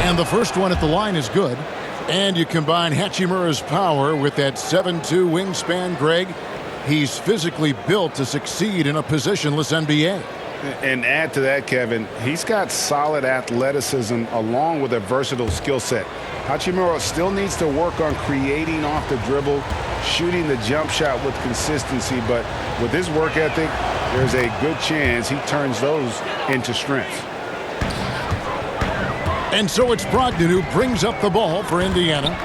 And the first one at the line is good. And you combine Hachimura's power with that 7'2" wingspan, Greg. He's physically built to succeed in a positionless NBA. And add to that, Kevin, he's got solid athleticism along with a versatile skill set. Hachimura still needs to work on creating off the dribble, shooting the jump shot with consistency, but with his work ethic, there's a good chance he turns those into strengths. And so it's Brogdon who brings up the ball for Indiana.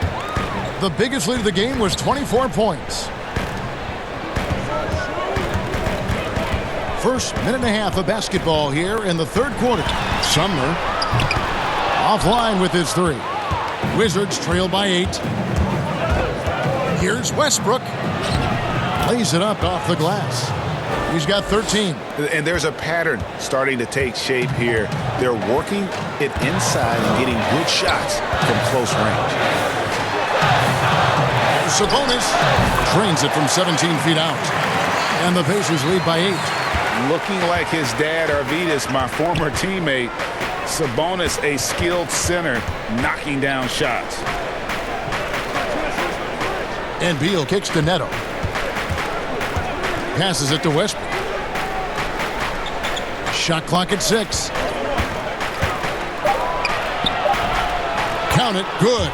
The biggest lead of the game was 24 points. First minute and a half of basketball here in the third quarter. Sumner offline with his 3. Wizards trail by 8. Here's Westbrook. Lays it up off the glass. He's got 13. And there's a pattern starting to take shape here. They're working it inside and getting good shots from close range. Sabonis drains it from 17 feet out. And the Pacers lead by 8. Looking like his dad, Arvydas, my former teammate. Sabonis, a skilled center, knocking down shots. And Beal kicks to Neto. Passes it to Westbrook. Shot clock at 6. Count it. Good.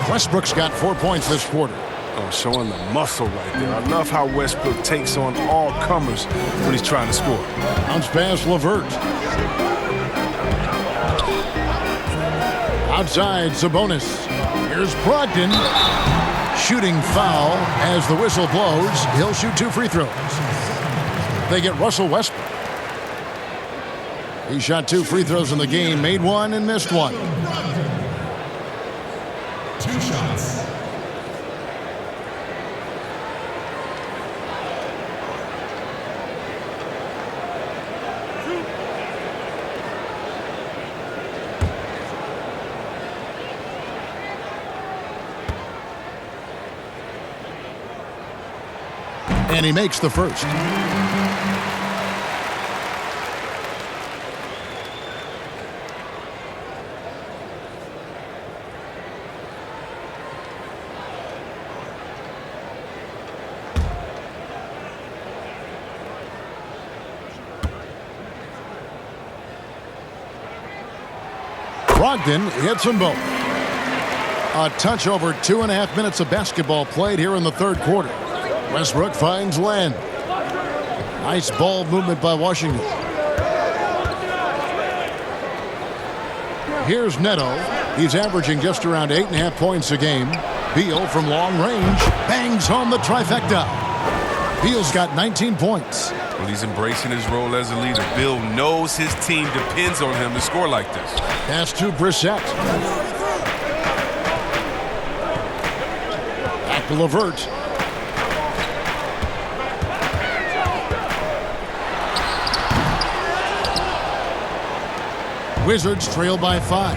Westbrook's got 4 points this quarter. Oh, showing the muscle right there. I love how Westbrook takes on all comers when he's trying to score. Bounce pass LeVert. Outside Sabonis. Here's Brogdon. Shooting foul as the whistle blows. He'll shoot 2 free throws. They get Russell Westbrook. He shot 2 free throws in the game, made 1 and missed 1. 2 shots. And he makes the first. Brogdon hits them both. A touch over 2.5 minutes of basketball played here in the third quarter. Westbrook finds Len. Nice ball movement by Washington. Here's Neto. He's averaging just around 8.5 points a game. Beal from long range bangs home the trifecta. Beal's got 19 points. Well, he's embracing his role as a leader. Bill knows his team depends on him to score like this. Pass to Brissett. Back to LeVert. Wizards trail by 5.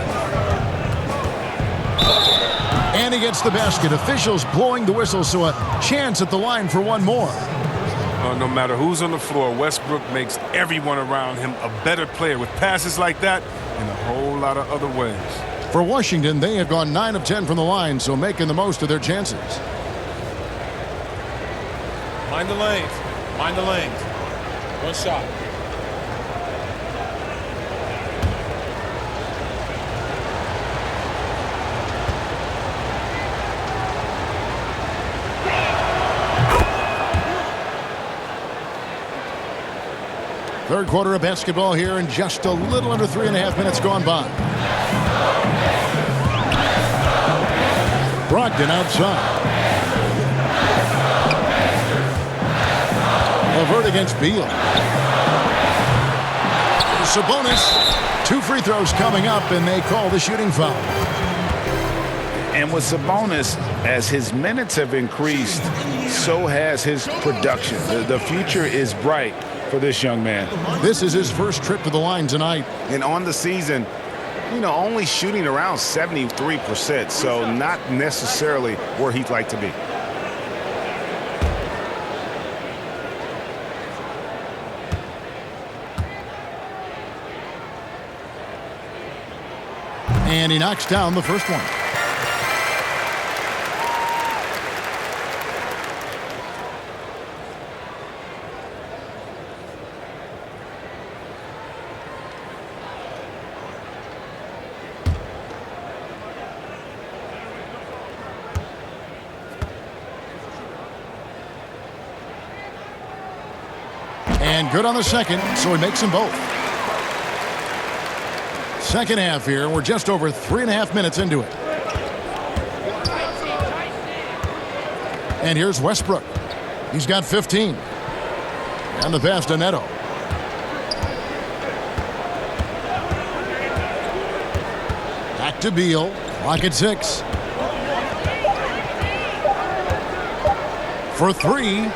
And he gets the basket. Officials blowing the whistle, so a chance at the line for one more. No matter who's on the floor, Westbrook makes everyone around him a better player with passes like that in a whole lot of other ways. For Washington, they have gone 9 of 10 from the line, so making the most of their chances. Mind the lanes. Mind the lanes. 1 shot. Third quarter of basketball here, and just a little under 3.5 minutes gone by. Brogdon outside. LeVert against Beal. Sabonis. 2 free throws coming up, and they call the shooting foul. And with Sabonis, as his minutes have increased, so has his production. The future is bright for this young man. This is his first trip to the line tonight. And on the season, only shooting around 73%, so not necessarily where he'd like to be. And he knocks down the first one. And good on the second, so he makes them both. Second half here. We're just over 3.5 minutes into it. And here's Westbrook. He's got 15. And the pass to Neto. Back to Beal. Clock at 6. For 3.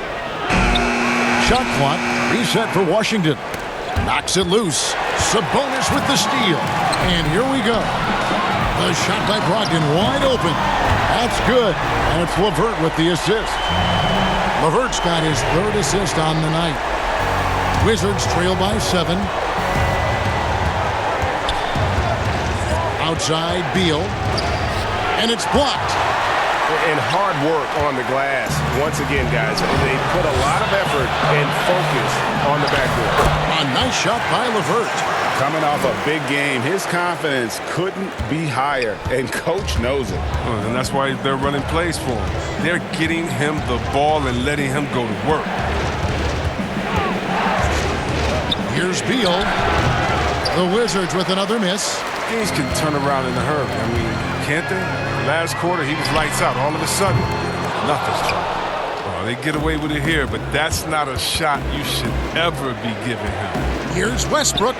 Shot clock. Reset for Washington. Knocks it loose. Sabonis with the steal. And here we go. The shot by Brogdon wide open. That's good. And it's LeVert with the assist. LeVert's got his 3rd assist on the night. Wizards trail by 7. Outside Beal. And it's blocked. And hard work on the glass. Once again, guys, they put a lot of effort and focus on the backboard. A nice shot by LeVert. Coming off a big game, his confidence couldn't be higher, and coach knows it. And that's why they're running plays for him. They're getting him the ball and letting him go to work. Here's Beal. The Wizards with another miss. Things can turn around in a hurry. I mean, can't they? Last quarter, he was lights out. All of a sudden, nothing's dropped. Well, they get away with it here, but that's not a shot you should ever be giving him. Here's Westbrook.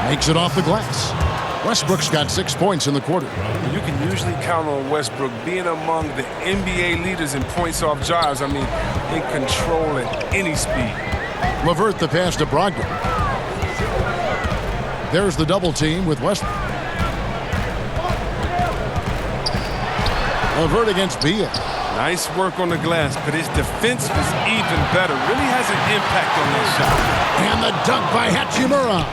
Makes it off the glass. Westbrook's got 6 points in the quarter. You can usually count on Westbrook being among the NBA leaders in points off drives. I mean, in control at any speed. LeVert the pass to Brogdon. There's the double team with Westbrook. LeVert against Beal. Nice work on the glass, but his defense was even better. Really has an impact on that shot. And the dunk by Hachimura.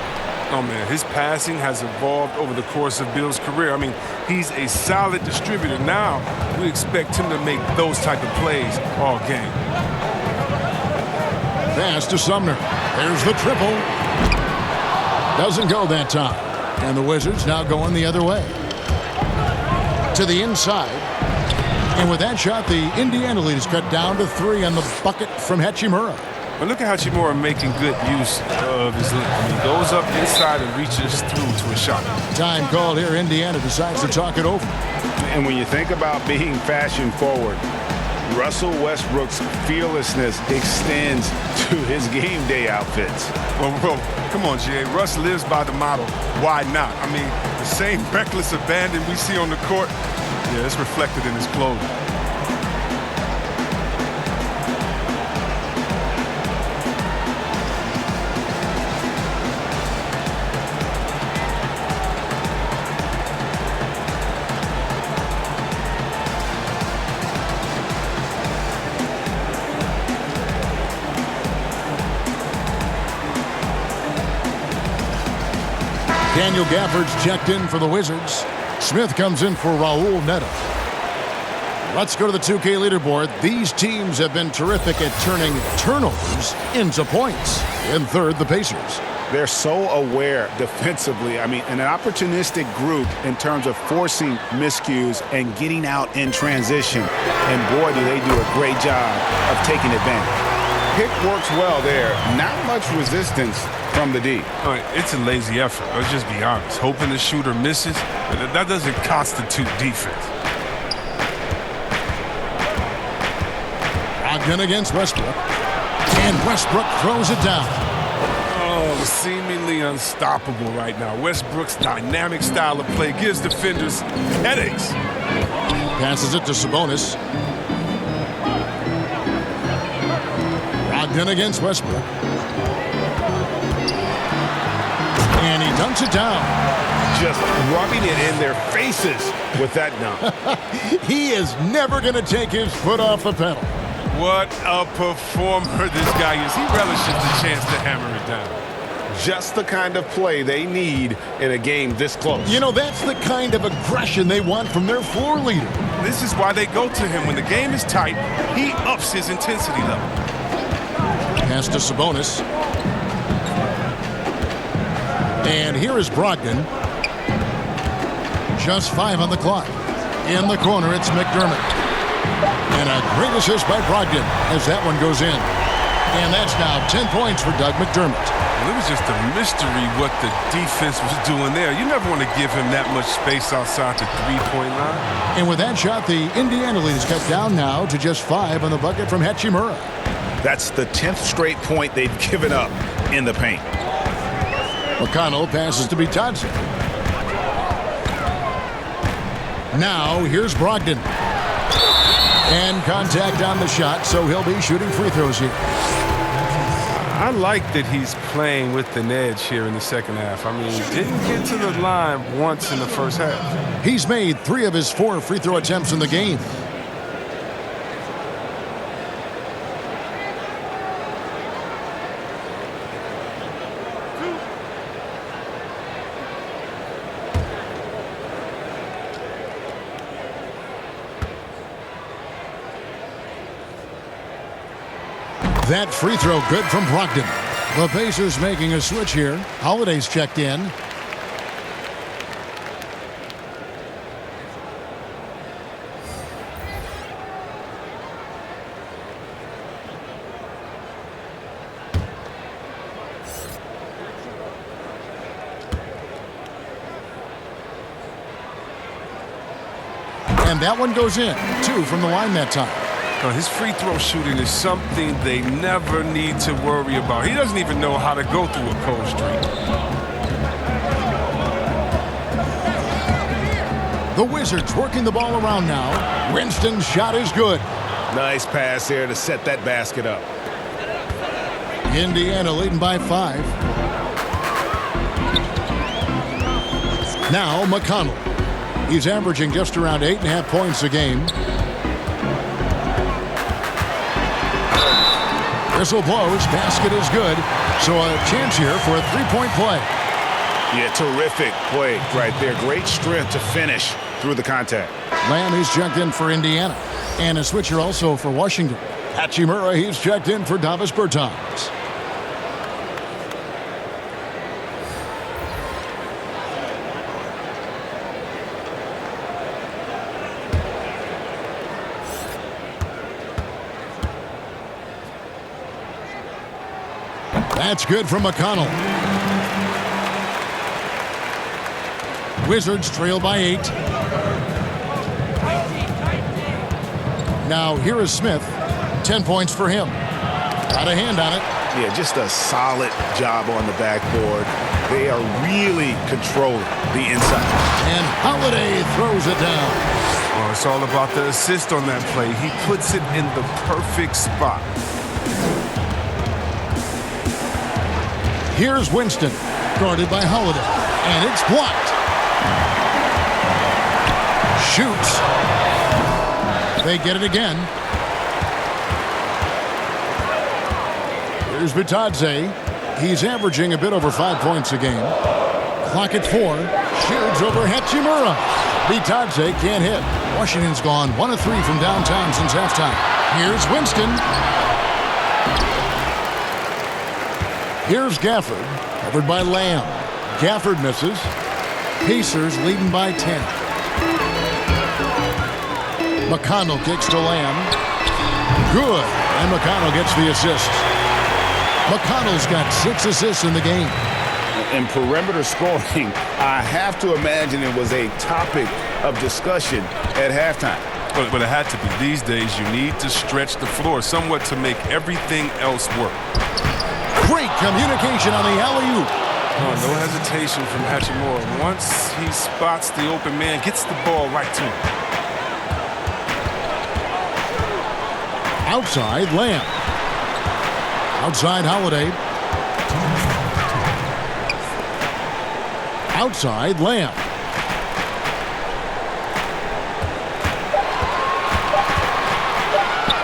Oh, man, his passing has evolved over the course of Bill's career. I mean, he's a solid distributor. Now, we expect him to make those type of plays all game. Pass to Sumner. There's the triple. Doesn't go that time. And the Wizards now going the other way. To the inside. And with that shot, the Indiana lead is cut down to 3 on the bucket from Hachimura. But look at Hachimura making good use of his length. He goes up inside and reaches through to a shot. Time called here. Indiana decides to talk it over. And when you think about being fashion forward, Russell Westbrook's fearlessness extends to his game day outfits. Well, come on, G.A. Russ lives by the motto, why not? I mean, the same reckless abandon we see on the court, yeah, it's reflected in his clothing. Daniel Gafford's checked in for the Wizards. Smith comes in for Raul Neto. Let's go to the 2K leaderboard. These teams have been terrific at turning turnovers into points. In third, the Pacers. They're so aware defensively. I mean, an opportunistic group in terms of forcing miscues and getting out in transition. And boy, do they do a great job of taking advantage. Pick works well there. Not much resistance from the D. All right, it's a lazy effort. Let's just be honest. Hoping the shooter misses, that doesn't constitute defense. Brogdon against Westbrook. And Westbrook throws it down. Oh, Oh, seemingly unstoppable right now. Westbrook's dynamic style of play gives defenders headaches. Passes it to Sabonis. Brogdon against Westbrook. And he dunks it down. Just rubbing it in their faces with that dunk. He is never going to take his foot off the pedal. What a performer this guy is. He relishes the chance to hammer it down. Just the kind of play they need in a game this close. You know, that's the kind of aggression they want from their floor leader. This is why they go to him. When the game is tight, he ups his intensity level. Pass to Sabonis. And here is Brogdon. Just 5 on the clock. In the corner, it's McDermott. And a great assist by Brogdon as that one goes in. And that's now 10 points for Doug McDermott. Well, it was just a mystery what the defense was doing there. You never want to give him that much space outside the three-point line. And with that shot, the Indiana lead is cut down now to just 5 on the bucket from Hachimura. That's the 10th straight point they've given up in the paint. McConnell passes to Bitadze. Now, here's Brogdon. And contact on the shot, so he'll be shooting free throws here. I like that he's playing with an edge here in the second half. I mean, he didn't get to the line once in the first half. He's made 3 of his 4 free throw attempts in the game. That free throw good from Brogdon. The Pacers making a switch here. Holiday's checked in. And that one goes in. 2 from the line that time. His free throw shooting is something they never need to worry about. He doesn't even know how to go through a cold streak. The Wizards working the ball around now. Winston's shot is good. Nice pass there to set that basket up. Indiana leading by 5. Now McConnell. He's averaging just around 8.5 points a game. Whistle blows, basket is good. So a chance here for a three-point play. Yeah, terrific play right there. Great strength to finish through the contact. Lamb, he's checked in for Indiana. And a switcher also for Washington. Hachimura, he's checked in for Davis Bertans. That's good from McConnell. Wizards trail by 8. Now here is Smith. 10 points for him. Got a hand on it. Yeah, just a solid job on the backboard. They are really controlling the inside. And Holiday throws it down. Well, it's all about the assist on that play. He puts it in the perfect spot. Here's Winston, guarded by Holiday, and it's blocked. Shoots. They get it again. Here's Bitadze. He's averaging a bit over 5 points a game. Clock at 4. Shoots over Hachimura. Bitadze can't hit. Washington's gone 1 of 3 from downtown since halftime. Here's Winston. Here's Gafford, covered by Lamb. Gafford misses. Pacers leading by 10. McConnell kicks to Lamb. Good, and McConnell gets the assist. McConnell's got 6 assists in the game. In perimeter scoring, I have to imagine it was a topic of discussion at halftime. But it had to be. These days, you need to stretch the floor somewhat to make everything else work. Great communication on the alley-oop. Oh, no hesitation from Hachimura. Once he spots the open man, gets the ball right to him. Outside, Lamb. Outside, Holiday. Outside, Lamb.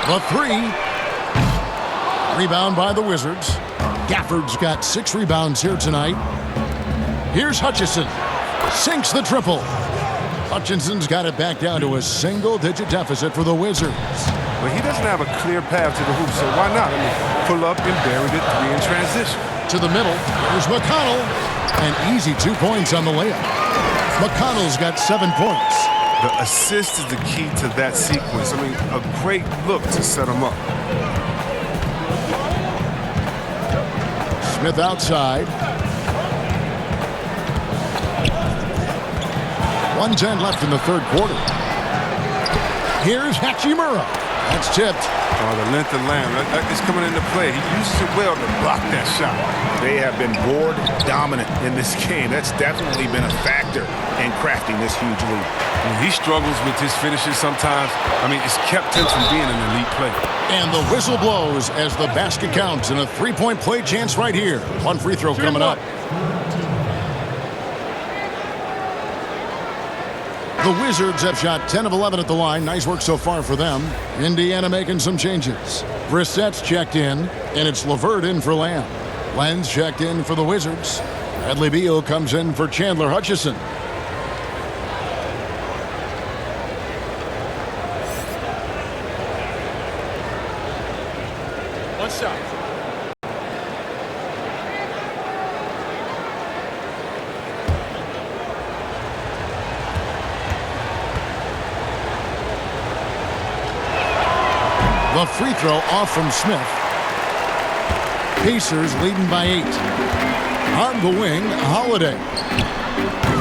The three. Rebound by the Wizards. Gafford's got 6 rebounds here tonight. Here's Hutchison. Sinks the triple. Hutchinson's got it back down to a single-digit deficit for the Wizards. But he doesn't have a clear path to the hoop, so why not? I mean, pull up and bury the three in transition. To the middle. Here's McConnell. An easy 2 points on the layup. McConnell's got 7 points. The assist is the key to that sequence. I mean, a great look to set him up. Smith outside. 1:10 left in the third quarter. Here's Hachimura. That's tipped. Oh, the length of Lamb. That is coming into play. He uses it well to block that shot. They have been board dominant in this game. That's definitely been a factor in crafting this huge lead. He struggles with his finishes sometimes. I mean, it's kept him from being an elite player. And the whistle blows as the basket counts and a 3-point play chance right here. One free throw coming up. The Wizards have shot 10 of 11 at the line. Nice work so far for them. Indiana making some changes. Brissett's checked in, and it's LeVert in for Lamb. Len's checked in for the Wizards. Bradley Beal comes in for Chandler Hutchison. One shot. The free throw off from Smith. Pacers leading by 8. On the wing, Holiday.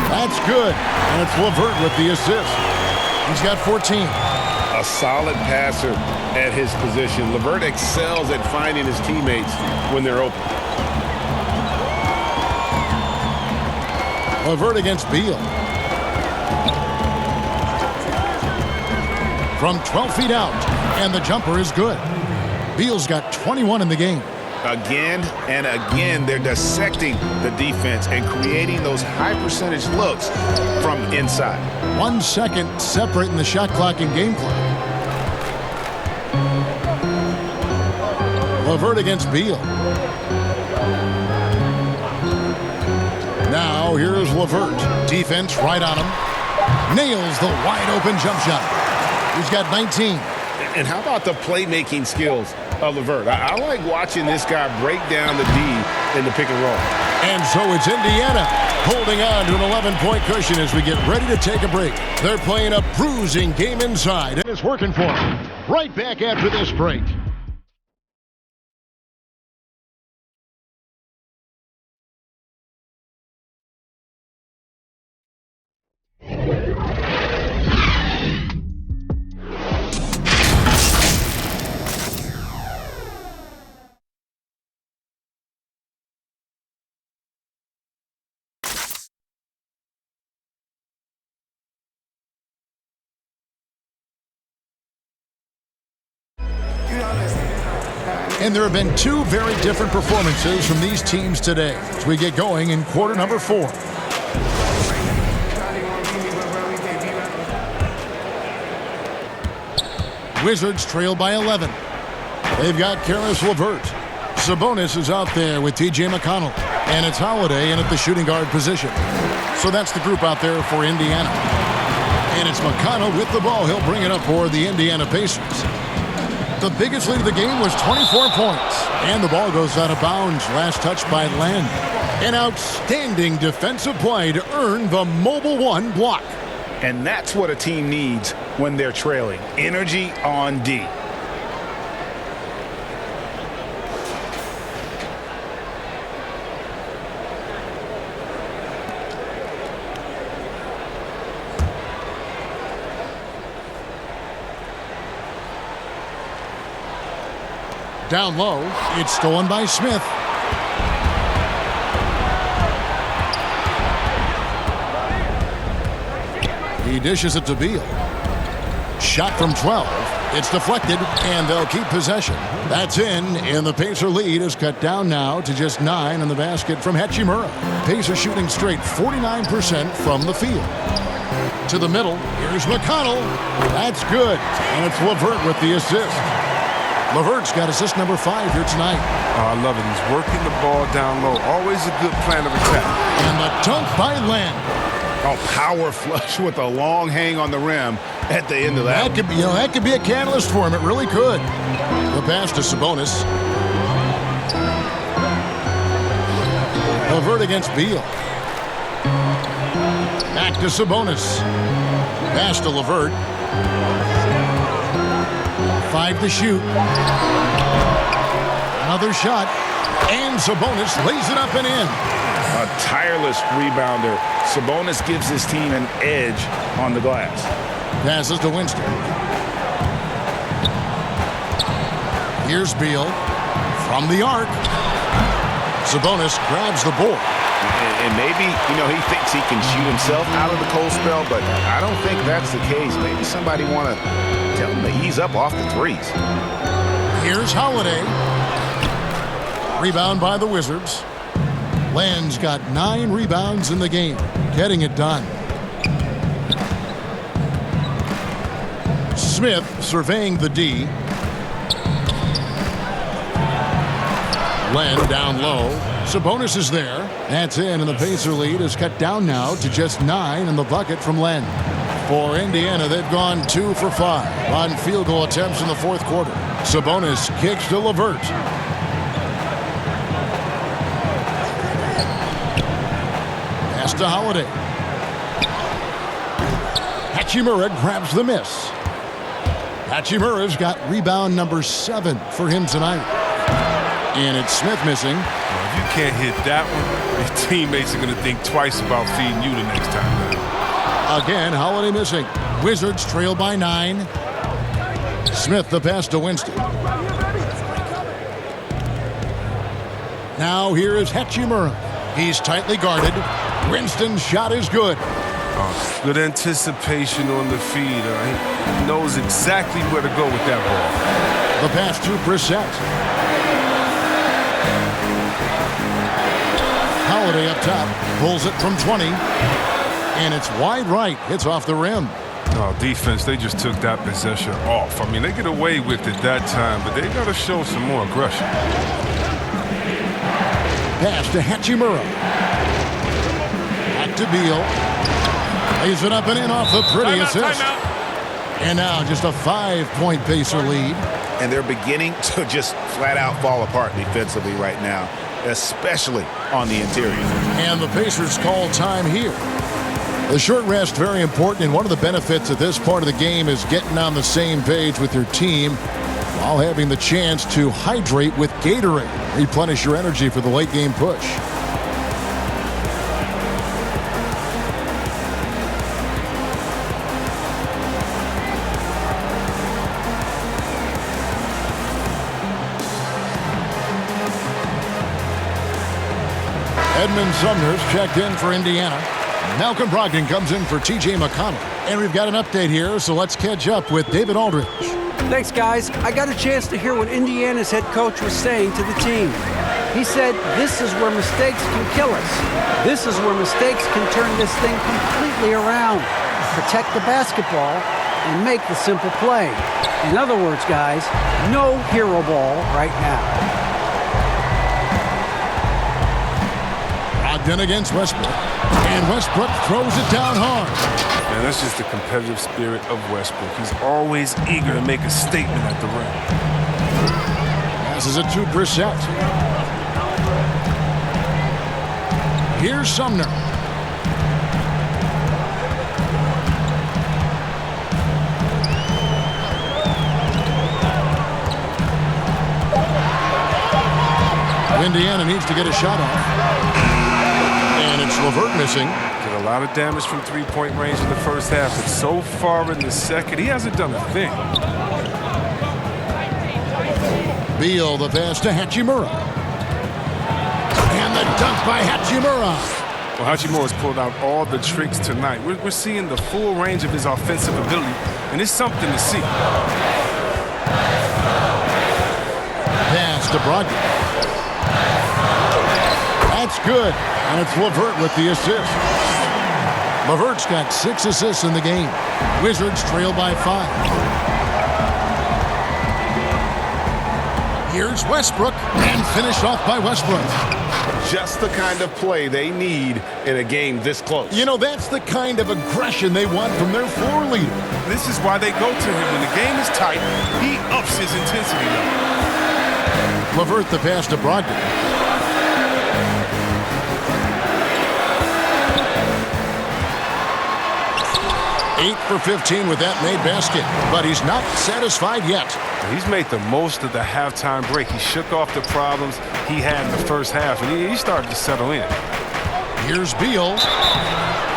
That's good. And it's LeVert with the assist. He's got 14. A solid passer at his position. LeVert excels at finding his teammates when they're open. LeVert against Beal. From 12 feet out, and the jumper is good. Beal's got 21 in the game. Again and again, they're dissecting the defense and creating those high-percentage looks from inside. 1 second separating the shot clock and game clock. LeVert against Beal. Now here's LeVert. Defense right on him. Nails the wide-open jump shot. He's got 19. And how about the playmaking skills of LeVert? I like watching this guy break down the D in the pick and roll. And so it's Indiana holding on to an 11-point cushion as we get ready to take a break. They're playing a bruising game inside, and it's working for them. Right back after this break. And there have been 2 very different performances from these teams today as we get going in quarter number 4. Wizards trail by 11. They've got Karis LeVert. Sabonis is out there with T.J. McConnell. And it's Holiday in at the shooting guard position. So that's the group out there for Indiana. And it's McConnell with the ball. He'll bring it up for the Indiana Pacers. The biggest lead of the game was 24 points. And the ball goes out of bounds. Last touch by Len. An outstanding defensive play to earn the Mobile One block. And that's what a team needs when they're trailing. Energy on D. Down low, it's stolen by Smith. He dishes it to Beal. Shot from 12. It's deflected, and they'll keep possession. That's in, and the Pacer lead is cut down now to just 9 in the basket from Hachimura. Pacers shooting straight 49% from the field. To the middle, here's McConnell. That's good, and it's LeVert with the assist. LeVert's got assist number 5 here tonight. Oh, I love it. He's working the ball down low. Always a good plan of attack. And the dunk by Len. Oh, power flush with a long hang on the rim at the end of that. That could be, that could be a catalyst for him. It really could. The pass to Sabonis. LeVert against Beal. Back to Sabonis. Pass to LeVert. 5 to shoot. Another shot. And Sabonis lays it up and in. A tireless rebounder. Sabonis gives his team an edge on the glass. Passes to Winston. Here's Beal from the arc. Sabonis grabs the board. And maybe, he thinks he can shoot himself out of the cold spell, but I don't think that's the case. Maybe somebody want to tell him to ease up off the threes. Here's Holiday. Rebound by the Wizards. Len's got 9 rebounds in the game, getting it done. Smith surveying the D. Len down low. Sabonis is there. That's in, and the Pacer lead is cut down now to just 9 in the bucket from Len. For Indiana, they've gone 2 for 5 on field goal attempts in the fourth quarter. Sabonis kicks to LeVert. Pass to Holiday. Hachimura grabs the miss. Hachimura's got rebound number 7 for him tonight. And it's Smith missing. Well, if you can't hit that one, your teammates are going to think twice about feeding you the next time down. Again, Holiday missing. Wizards trail by 9. Smith the pass to Winston. Now here is Hachimura. He's tightly guarded. Winston's shot is good. Good anticipation on the feed. He knows exactly where to go with that ball. The pass to Brissett. Holiday up top, pulls it from 20, and it's wide right. Hits off the rim. Oh, defense, they just took that possession off. I mean, they get away with it that time, but they got to show some more aggression. Pass to Hachimura. Back to Beal. Lays it up and in off the pretty assist. And now just a 5-point Pacer lead. And they're beginning to just flat out fall apart defensively right now, especially on the interior. And the Pacers call time here. The short rest, very important, and one of the benefits of this part of the game is getting on the same page with your team while having the chance to hydrate with Gatorade. Replenish your energy for the late game push. Edmund Sumner's checked in for Indiana. Malcolm Brogdon comes in for T.J. McConnell. And we've got an update here, so let's catch up with David Aldridge. Thanks, guys. I got a chance to hear what Indiana's head coach was saying to the team. He said, this is where mistakes can kill us. This is where mistakes can turn this thing completely around. Protect the basketball and make the simple play. In other words, guys, no hero ball right now. Brogdon against Westbrook. And Westbrook throws it down hard. Man, that's just the competitive spirit of Westbrook. He's always eager to make a statement at the rim. Passes it to Brissett. Here's Sumner. Indiana needs to get a shot off. And it's LeVert missing. Did a lot of damage from three-point range in the first half, but so far in the second, he hasn't done a thing. Beal, the pass to Hachimura. And the dunk by Hachimura. Well, Hachimura has pulled out all the tricks tonight. We're seeing the full range of his offensive ability, and it's something to see. Pass to Brogdon. That's good, and it's LeVert with the assist. LeVert's got 6 assists in the game. Wizards trail by 5. Here's Westbrook, and finished off by Westbrook. Just the kind of play they need in a game this close. You know, that's the kind of aggression they want from their floor leader. This is why they go to him. When the game is tight, he ups his intensity level. LeVert the pass to Brogdon. Eight for 15 with that made basket, but he's not satisfied yet. He's made the most of the halftime break. He shook off the problems he had in the first half, and he started to settle in. Here's Beal,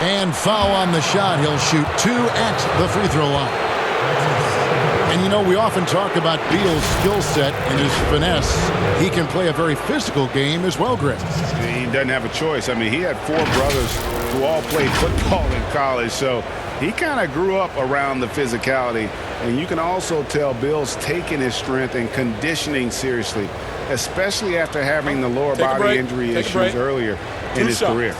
and foul on the shot. He'll shoot 2 at the free throw line. And you know, we often talk about Beal's skill set and his finesse. He can play a very physical game as well, Greg. He doesn't have a choice. I mean, he had 4 brothers who all played football in college, so he kind of grew up around the physicality. And you can also tell Bill's taking his strength and conditioning seriously, especially after having the lower body injury issues earlier in his career.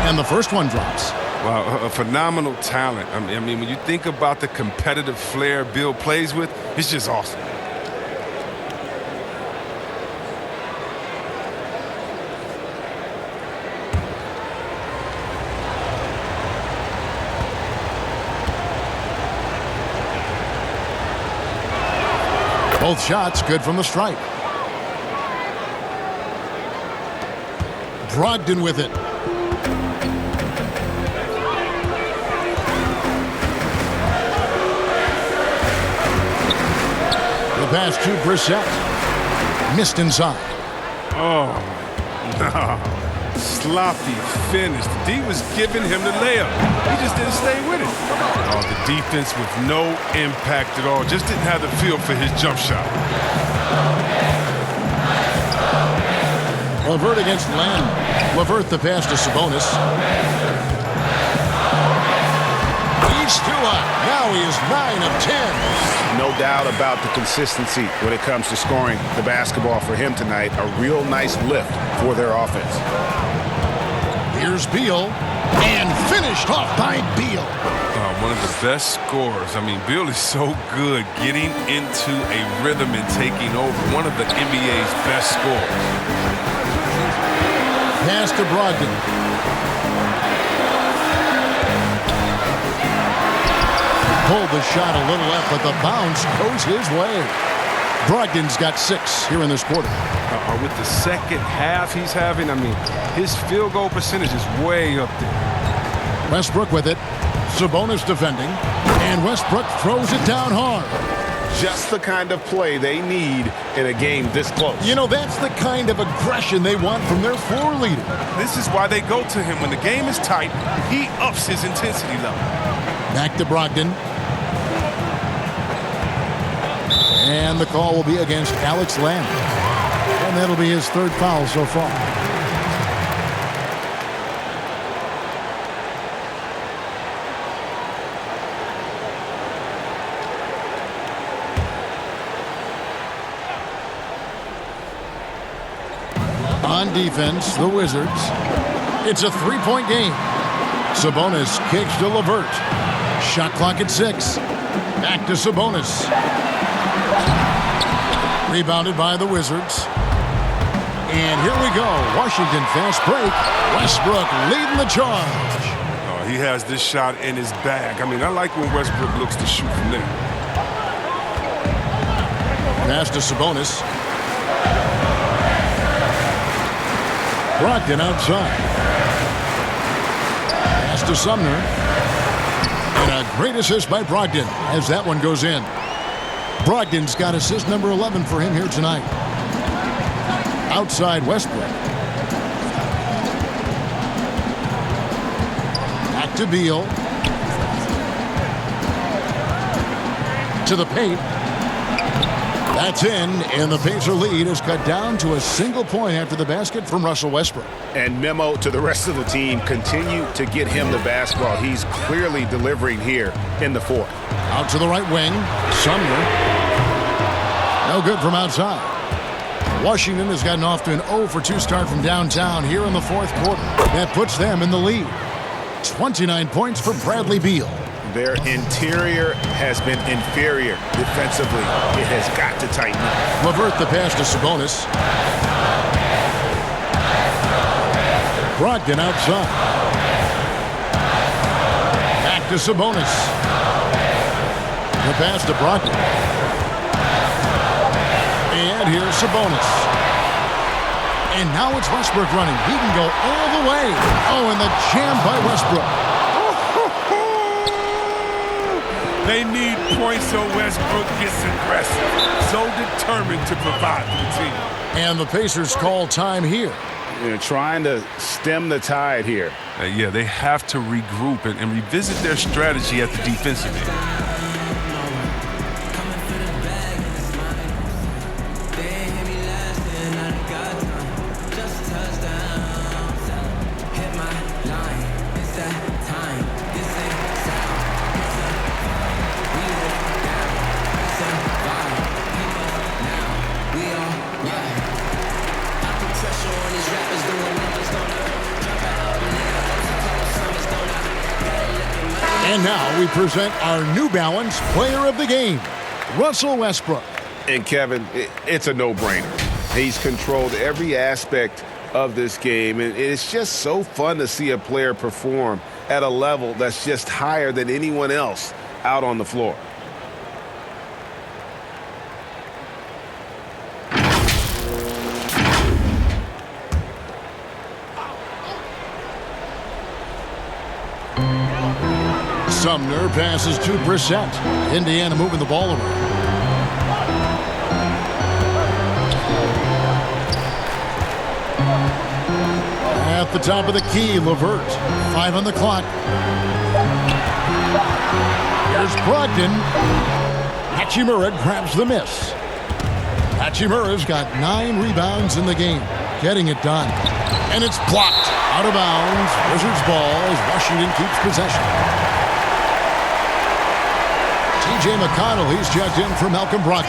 And the first one drops. Wow, a phenomenal talent. I mean, when you think about the competitive flair Bill plays with, it's just awesome. Both shots good from the stripe. Brogdon with it. Pass to Brissett. Missed inside. Oh, no. Sloppy finish. The D was giving him the layup. He just didn't stay with it. Oh, the defense with no impact at all. Just didn't have the feel for his jump shot. LeVert against Lamb. LeVert the pass to Sabonis. He's still up. Now he is 9 of 10. No doubt about the consistency when it comes to scoring the basketball for him tonight. A real nice lift for their offense. Here's Beal, and finished off by Beal. One of the best scorers. I mean, Beal is so good getting into a rhythm and taking over. One of the NBA's best scorers. Pass to Brogdon. Pulled the shot a little left, but the bounce goes his way. Brogdon's got 6 here in this quarter. With the second half he's having, I mean, his field goal percentage is way up there. Westbrook with it. Sabonis defending. And Westbrook throws it down hard. Just the kind of play they need in a game this close. You know, that's the kind of aggression they want from their floor leader. This is why they go to him. When the game is tight, he ups his intensity level. Back to Brogdon. And the call will be against Alex Lamb. And that'll be his 3rd foul so far. On defense, the Wizards. It's a 3-point game. Sabonis kicks to LeVert. Shot clock at 6. Back to Sabonis. Rebounded by the Wizards. And here we go. Washington fast break. Westbrook leading the charge. Oh, he has this shot in his bag. I mean, I like when Westbrook looks to shoot from there. Pass to Sabonis. Brogdon outside. Pass to Sumner. And a great assist by Brogdon as that one goes in. Brogdon's got assist number 11 for him here tonight. Outside Westbrook. Back to Beal. to the paint. That's in, and the Pacer lead is cut down to a single point after the basket from Russell Westbrook. And memo to the rest of the team, continue to get him the basketball. He's clearly delivering here in the fourth. Out to the right wing, Sumner. No good from outside. Washington has gotten off to an 0-for-2 start from downtown here in the fourth quarter. That puts them in the lead. 29 points for Bradley Beal. Their interior has been inferior defensively. It has got to tighten up. LeVert the pass to Sabonis. Brogdon outside. Back to Sabonis. The pass to Brogdon. And here's Sabonis. And now it's Westbrook running. He can go all the way. Oh, and the jam by Westbrook. They need points so Westbrook gets aggressive. So determined to provide for the team. And the Pacers call time here. They're trying to stem the tide here. Yeah, they have to regroup and revisit their strategy at the defensive end. And now we present our New Balance Player of the Game, Russell Westbrook. And Kevin, it's a no-brainer. He's controlled every aspect of this game, and it's just so fun to see a player perform at a level that's just higher than anyone else out on the floor. Sumner passes to Brissett. Indiana moving the ball around. At the top of the key, LeVert. 5 on the clock. Here's Brogdon. Hachimura grabs the miss. Hachimura's got 9 rebounds in the game. Getting it done. And it's blocked. Out of bounds. Wizards ball as Washington keeps possession. T.J. McConnell, he's checked in for Malcolm Brogdon.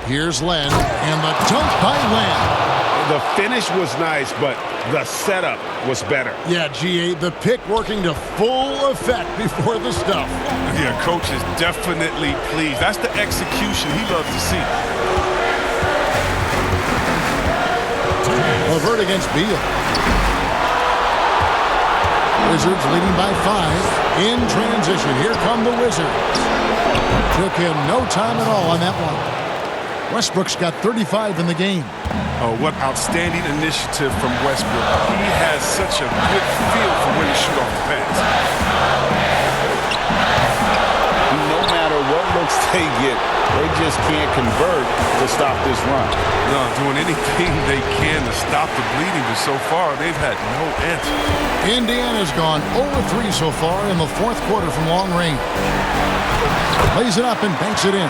Here's Len, and the dunk by Len. The finish was nice, but the setup was better. Yeah, G.A., the pick working to full effect before the stuff. Yeah, coach is definitely pleased. That's the execution he loves to see. LeVert against Beal. Wizards leading by 5 in transition. Here come the Wizards. Took him no time at all on that one. Westbrook's got 35 in the game. Oh, what outstanding initiative from Westbrook. He has such a good feel for when to shoot off the pass. No matter what looks they get, they just can't convert to stop this run. No, doing anything they can to stop the bleeding, but so far they've had no answer. Indiana's gone 0-3 so far in the fourth quarter from long range. Lays it up and banks it in.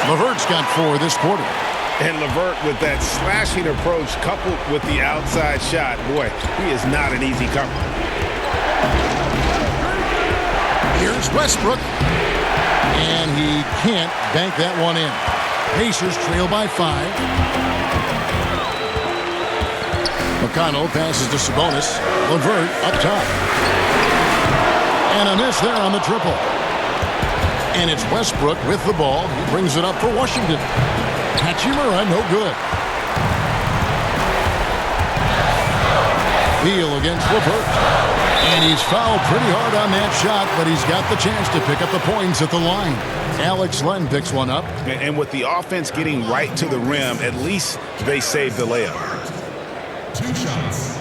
LeVert's got 4 this quarter. And LeVert with that slashing approach coupled with the outside shot. Boy, he is not an easy cover. Here's Westbrook. And he can't bank that one in. Pacers trail by 5. McConnell passes to Sabonis. LeVert up top. And a miss there on the triple. And it's Westbrook with the ball. He brings it up for Washington. Hachimura, no good. Beal against LeVert. And he's fouled pretty hard on that shot, but he's got the chance to pick up the points at the line. Alex Len picks one up. And with the offense getting right to the rim, at least they saved the layup. 2 shots.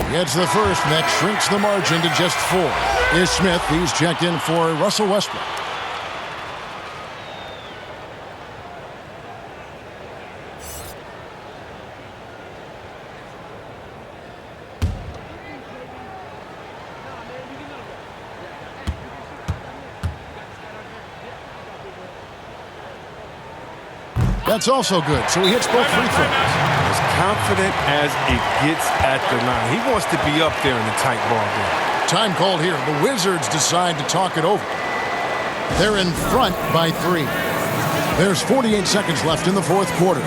Gets the first, and that shrinks the margin to just 4. Is Smith. He's checked in for Russell Westbrook. That's also good, so he hits both free throws. As confident as it gets at the line. He wants to be up there in the tight ball game. Time called here. The Wizards decide to talk it over. They're in front by 3. There's 48 seconds left in the fourth quarter.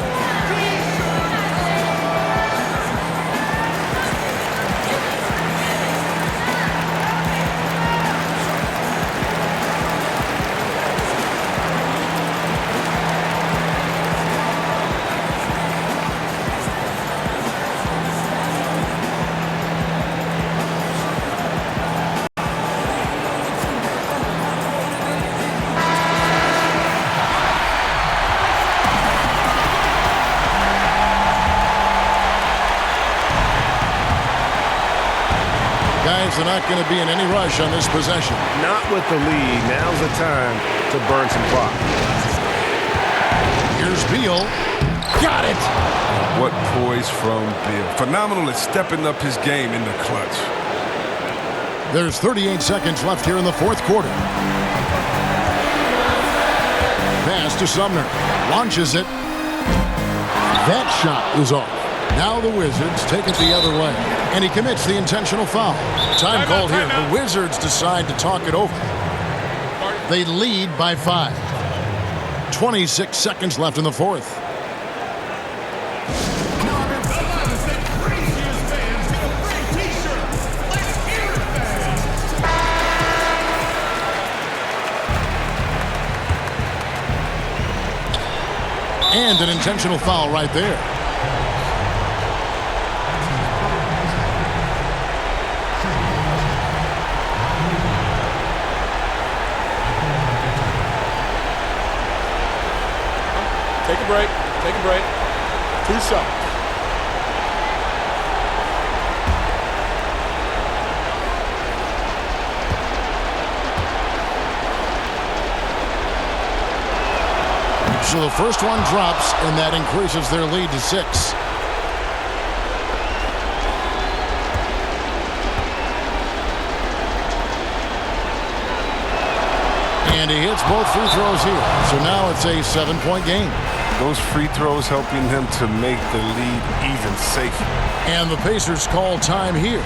They're not going to be in any rush on this possession. Not with the lead. Now's the time to burn some clock. Here's Beal. Got it. What poise from Beal. Phenomenal at stepping up his game in the clutch. There's 38 seconds left here in the fourth quarter. Pass to Sumner. Launches it. That shot is off. Now the Wizards take it the other way. And he commits the intentional foul. Time called here. The Wizards decide to talk it over. They lead by 5. 26 seconds left in the fourth. And an intentional foul right there. Take a break. Take a break. 2 shots. So the first one drops, and that increases their lead to 6. And he hits both free throws here. So now it's a 7-point game. Those free throws helping him to make the lead even safer. And the Pacers call time here.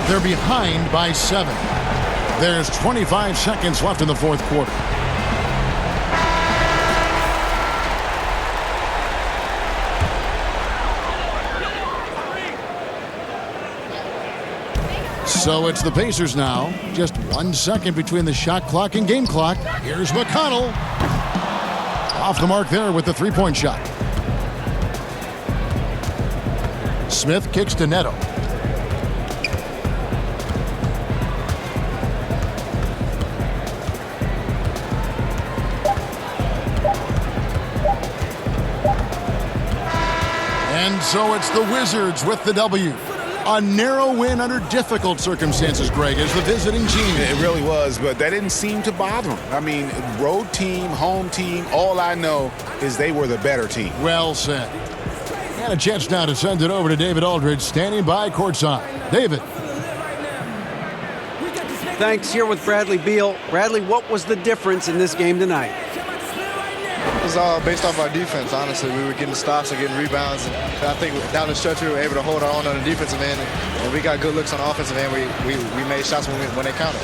They're behind by 7. There's 25 seconds left in the fourth quarter. So it's the Pacers now. Just 1 second between the shot clock and game clock. Here's McConnell. Off the mark there with the three-point shot. Smith kicks to Neto. And so it's the Wizards with the W. A narrow win under difficult circumstances, Greg, as the visiting team. It really was, but that didn't seem to bother them. I mean, road team, home team, all I know is they were the better team. Well said. And a chance now to send it over to David Aldridge, standing by courtside. David. Thanks. Here with Bradley Beal. Bradley, what was the difference in this game tonight? It was all based off our defense, honestly. We were getting stops and getting rebounds. And I think down the stretch we were able to hold our own on the defensive end. And we got good looks on the offensive end. We made shots when they counted.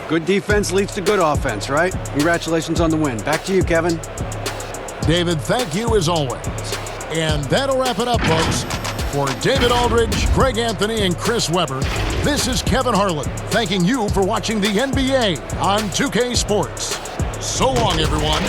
Good defense leads to good offense, right? Congratulations on the win. Back to you, Kevin. David, thank you as always. And that'll wrap it up, folks. For David Aldridge, Greg Anthony, and Chris Webber, this is Kevin Harlan thanking you for watching the NBA on 2K Sports. So long, everyone.